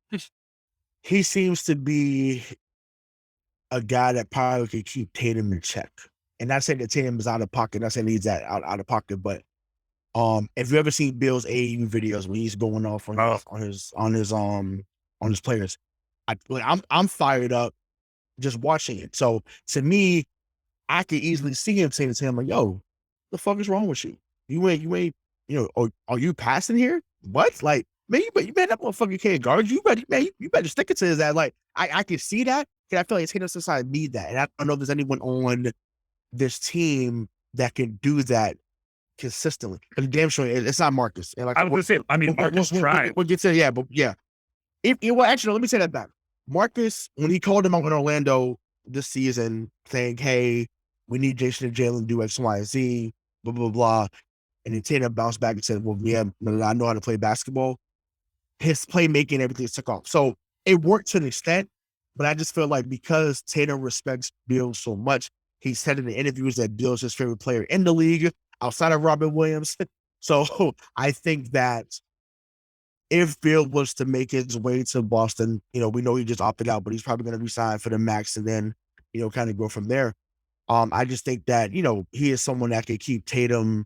he seems to be a guy that probably could keep Tatum in check. And not saying that Tatum is out of pocket, not saying he's out of pocket, but if you ever seen Bill's AAU videos when he's going off on his players, I'm fired up just watching it. So to me, I could easily see him saying to him like, "Yo, the fuck is wrong with you? You ain't, are you passing here? What? Like, man, you better that motherfucker can't guard you. You better stick it to his ass." Like, I can see that, and I feel like Tatum society need that, and I don't know if there's anyone on this team that can do that consistently. Because damn sure it's not Marcus. And like I was gonna say, I mean, Marcus tried. We'll get to but yeah. Well, actually, let me say that back. Marcus, when he called him out in Orlando this season, saying, "Hey, we need Jason and Jaylen to do X, Y, and Z, blah, blah, blah." And then Tatum bounced back and said, "Well, yeah, I know how to play basketball." His playmaking, everything took off. So it worked to an extent, but I just feel like because Tatum respects Beal so much, he said in the interviews that Beal's his favorite player in the league outside of Robin Williams. So I think that if Beal was to make his way to Boston, we know he just opted out, but he's probably going to resign for the max and then, kind of go from there. I just think that, he is someone that could keep Tatum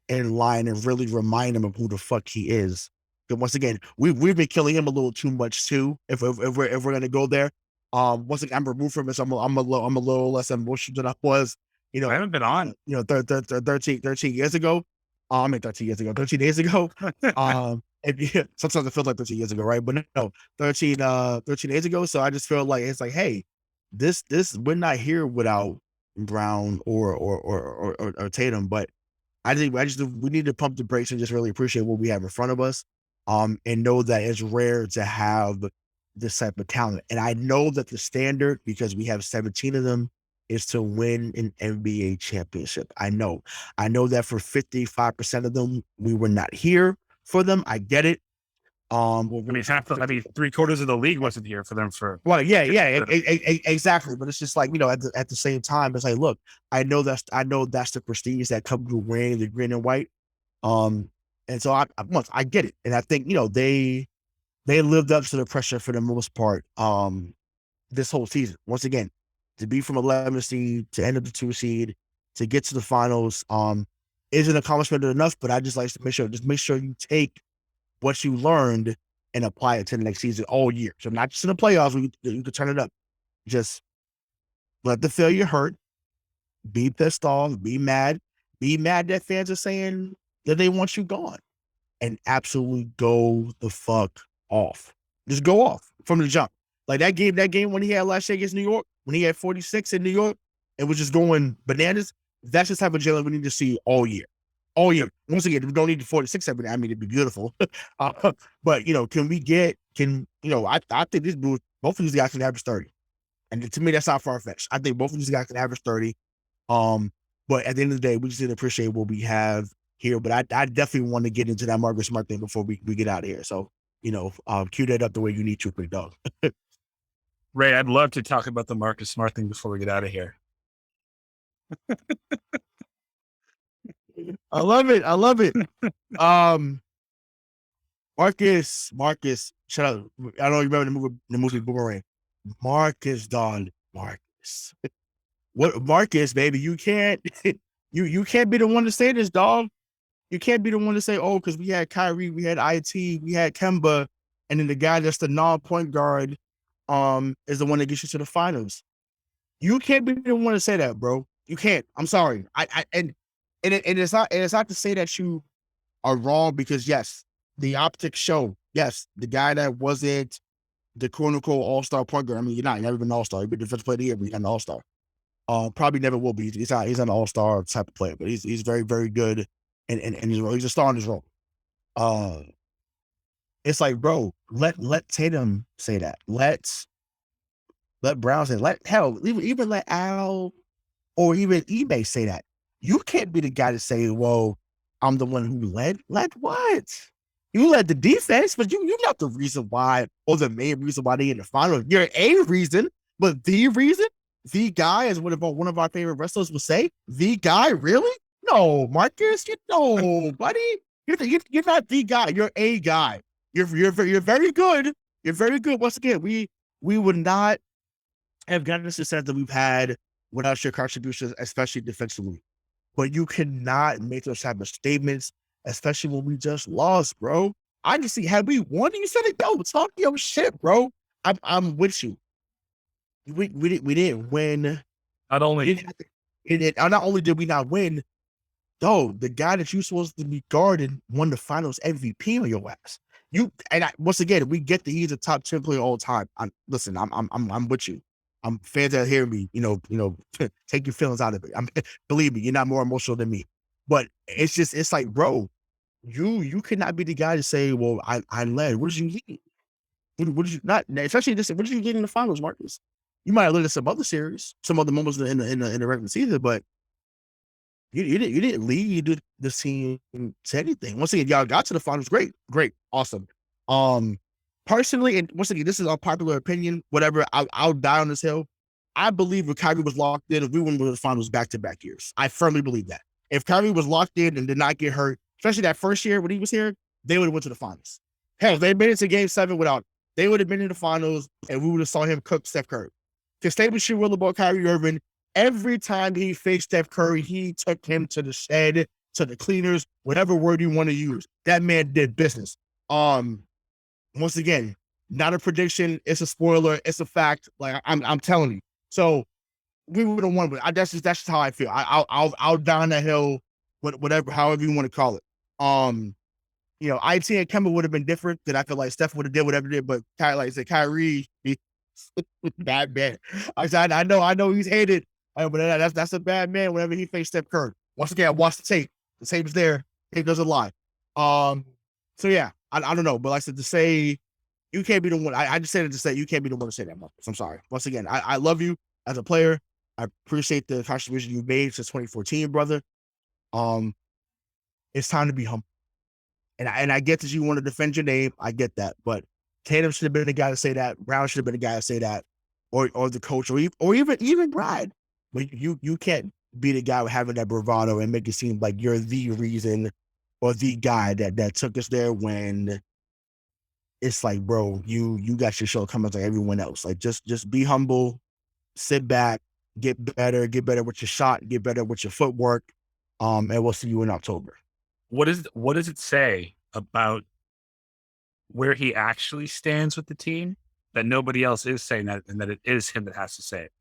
in line and really remind him of who the fuck he is. Because once again, we've been killing him a little too much too. If we're gonna go there, once again, I'm removed from it. So I'm a little less emotional than I was. I haven't been on. 13 years ago. 13 years ago, 13 days ago. Sometimes it feels like 13 years ago, right? But no, 13 days ago. So I just feel like it's like, hey, this we're not here without Brown or Tatum, but I think we need to pump the brakes and just really appreciate what we have in front of us, and know that it's rare to have this type of talent. And I know that the standard, because we have 17 of them, is to win an NBA championship. I know that for 55% of them, we were not here for them. I get it. Three-quarters of the league wasn't here for them for. Well, yeah, exactly. But it's just like, at the same time, it's like, look, I know that's the prestige that comes with wearing the green and white. And so I get it. And I think, they lived up to the pressure for the most part, this whole season. Once again, to be from 11th seed to end of the 2 seed to get to the finals, is an accomplishment enough, but I just like to make sure you take what you learned and apply it to the next season all year. So not just in the playoffs, you can turn it up. Just let the failure hurt. Be pissed off. Be mad. Be mad that fans are saying that they want you gone. And absolutely go the fuck off. Just go off from the jump. Like that game when he had last year against New York, when he had 46 in New York, it was just going bananas. That's the type of Jaylen we need to see all year. All year. Once again, we don't need the 46 every day. I mean, it'd be beautiful. But I think both of these guys can average 30. And to me, that's not far-fetched. I think both of these guys can average 30. But at the end of the day, we just didn't appreciate what we have here. But I definitely want to get into that Marcus Smart thing before we get out of here. So, cue that up the way you need to, big dog. Ray, I'd love to talk about the Marcus Smart thing before we get out of here. I love it. Marcus, shut up. I don't know you remember the movie Boomerang. Marcus, Don. Marcus. What Marcus, baby? You can't you can't be the one to say this, dog. You can't be the one to say, oh, because we had Kyrie, we had IT, we had Kemba, and then the guy that's the non-point guard is the one that gets you to the finals. You can't be the one to say that, bro. You can't. I'm sorry. And it's not to say that you are wrong, because yes, the optics show. Yes, the guy that wasn't the quote unquote all-star point guard. I mean, you've never been an all-star. You've been defensive player of the year, but you're not an all-star. Probably never will be. He's an all-star type of player, but he's very, very good in his role. He's a star in his role. It's like, bro, let Tatum say that. Let Brown say, even let Al or even eBay say that. You can't be the guy to say, well, I'm the one who led. Led what? You led the defense, but you're not the reason why, or the main reason why they in the final. You're a reason, but the reason, the guy, as one of our favorite wrestlers would say, the guy, really? No, Marcus, no, buddy. You're not the guy. You're a guy. You're very good. You're very good. Once again, we we would not have gotten the success that we've had without your contributions, especially defensively. But you cannot make those type of statements, especially when we just lost, bro. I can see, had we won, you said it, yo, talk your shit, bro. I'm with you. We didn't win. Not only Not only did we not win, though, the guy that you supposed to be guarding won the Finals MVP on your ass. Once again, we get that he's a top 10 player all time. I'm with you. I'm fans that hear me, take your feelings out of it. Believe me, you're not more emotional than me. But it's like, bro, you cannot be the guy to say, well, I led. What did you get? What did you not? Especially this. What did you get in the Finals, Marcus? You might have led in some other series, some other moments in the regular season, but you didn't lead the team to anything. Once again, y'all got to the Finals. Great, awesome. Personally, and once again, this is unpopular opinion. Whatever, I'll die on this hill. I believe if Kyrie was locked in, if we went to the Finals back-to-back years, I firmly believe that. If Kyrie was locked in and did not get hurt, especially that first year when he was here, they would have went to the Finals. Hell, if they made it to Game 7 without, they would have been in the Finals, and we would have saw him cook Steph Curry. Because statement she will about Kyrie Irving, every time he faced Steph Curry, he took him to the shed, to the cleaners, whatever word you want to use. That man did business. Once again, not a prediction. It's a spoiler. It's a fact. Like I'm telling you. So we would have won, but that's just how I feel. I'll down the hill, whatever, however you want to call it. IT and Kemba would have been different. That I feel like Steph would have did whatever did, but like I said, Kyrie, bad man. I know he's hated, but that's a bad man. Whenever he faced Steph Curry. Once again, I watched the tape. The tape is there. The tape doesn't lie. So yeah, I don't know, but like I said, to say you can't be the one. I just said it to say you can't be the one to say that, Marcus. I'm sorry. Once again, I love you as a player. I appreciate the contribution you've made since 2014, brother. It's time to be humble. And I get that you want to defend your name. I get that, but Tatum should have been the guy to say that. Brown should have been the guy to say that, or the coach, or even Brad. But you can't be the guy with having that bravado and make it seem like you're the reason or the guy that took us there when it's like, bro, you got your shortcomings like everyone else. Like just be humble, sit back, get better with your shot, get better with your footwork. And we'll see you in October. what does it say about where he actually stands with the team that nobody else is saying that, and that it is him that has to say it?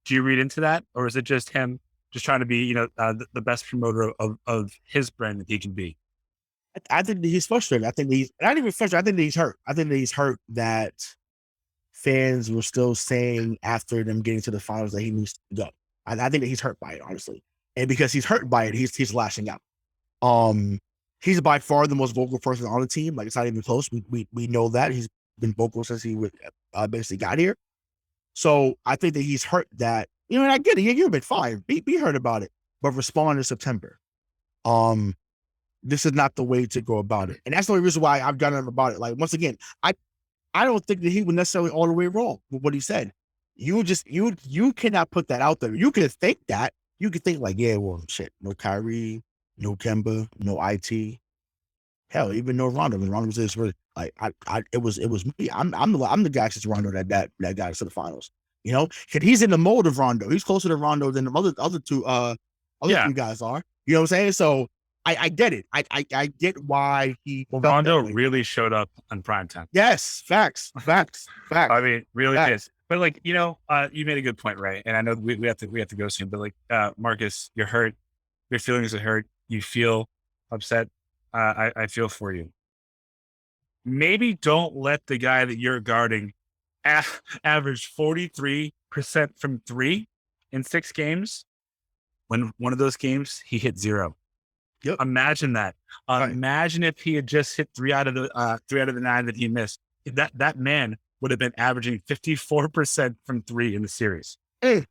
Do you read into that, or is it just him just trying to be, the best promoter of his brand that he can be? I think that he's frustrated. I think that he's not even frustrated. I think that he's hurt. I think that he's hurt that fans were still saying after them getting to the Finals that he needs to go. I think that he's hurt by it, honestly. And because he's hurt by it, he's lashing out. He's by far the most vocal person on the team. Like, it's not even close. We know that. He's been vocal since he basically got here. So I think that he's hurt that, and I get it. You've been fine. Be hurt about it, but respond in September. This is not the way to go about it. And that's the only reason why I've gotten him about it. Like, once again, I don't think that he was necessarily all the way wrong with what he said. You cannot put that out there. You can think that. You can think like, yeah, well, shit, no Kyrie, no Kemba, no IT. Hell, even no Rondo. When Rondo was this, like, it was me. I'm the guy since Rondo that got us to the Finals. Because he's in the mold of Rondo. He's closer to Rondo than the other two two guys are. You know what I'm saying? So I get it. I get why he. Well, Rondo really showed up on primetime. Yes, facts. I mean, really is. But like, you made a good point, right? And I know we have to go soon. But like, Marcus, you're hurt. Your feelings are hurt. You feel upset. I feel for you. Maybe don't let the guy that you're guarding average 43% from 3 in 6 games. When one of those games he hit 0. Yep. Imagine that. Imagine if he had just hit 3 out of the 9 that he missed. That man would have been averaging 54% from 3 in the series. I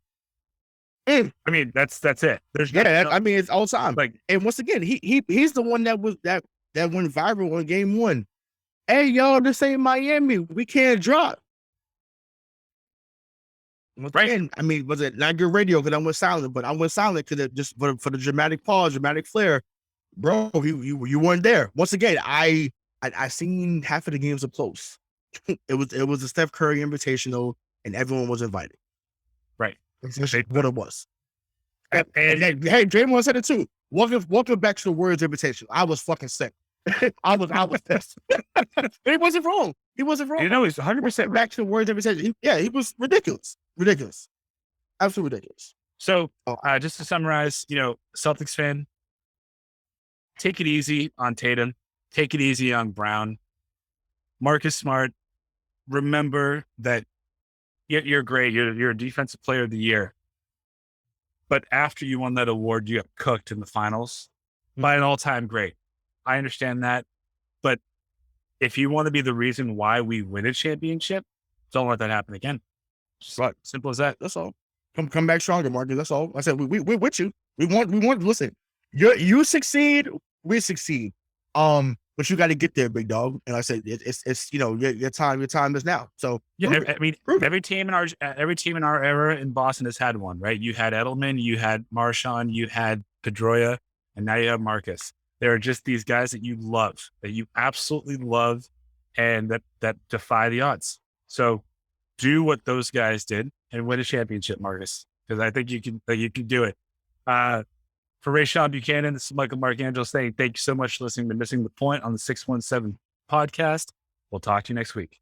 mean, that's it. It's all time. Like, and once again, he's the one that went viral on game 1. Hey, y'all, this ain't Miami. We can't drop. Right. Again, I mean, was it not good radio because I went silent? But I went silent because just for the dramatic pause, dramatic flair, bro. You weren't there. Once again, I seen half of the games up close. It was a Steph Curry Invitational, and everyone was invited. Right. That's what it was. And hey, Draymond said it too. Welcome back to the Warriors Invitation. I was fucking sick. I was pissed. He wasn't wrong. He wasn't wrong. you know, he's 100% Back to the Warriors Invitation. He was ridiculous. Ridiculous. Absolutely ridiculous. So just to summarize, Celtics fan, take it easy on Tatum. Take it easy on Brown. Marcus Smart, remember that you're great. You're a defensive player of the year. But after you won that award, you got cooked in the finals by an all-time great. I understand that. But if you want to be the reason why we win a championship, don't let that happen again. Just Right. simple as that. That's all. Come back stronger, Marcus. That's all. I said we're with you. We want listen. You succeed, we succeed. But you got to get there, big dog. And I said it's your time is now. So yeah, I mean every team in our era in Boston has had one, right? You had Edelman, you had Marchand, you had Pedroia, and now you have Marcus. There are just these guys that you love, that you absolutely love, and that defy the odds. So do what those guys did and win a championship, Marcus, because I think you can do it. For Rayshawn Buchanan, this is Michael Marcangelo saying thank you so much for listening to Missing the Point on the 617 podcast. We'll talk to you next week.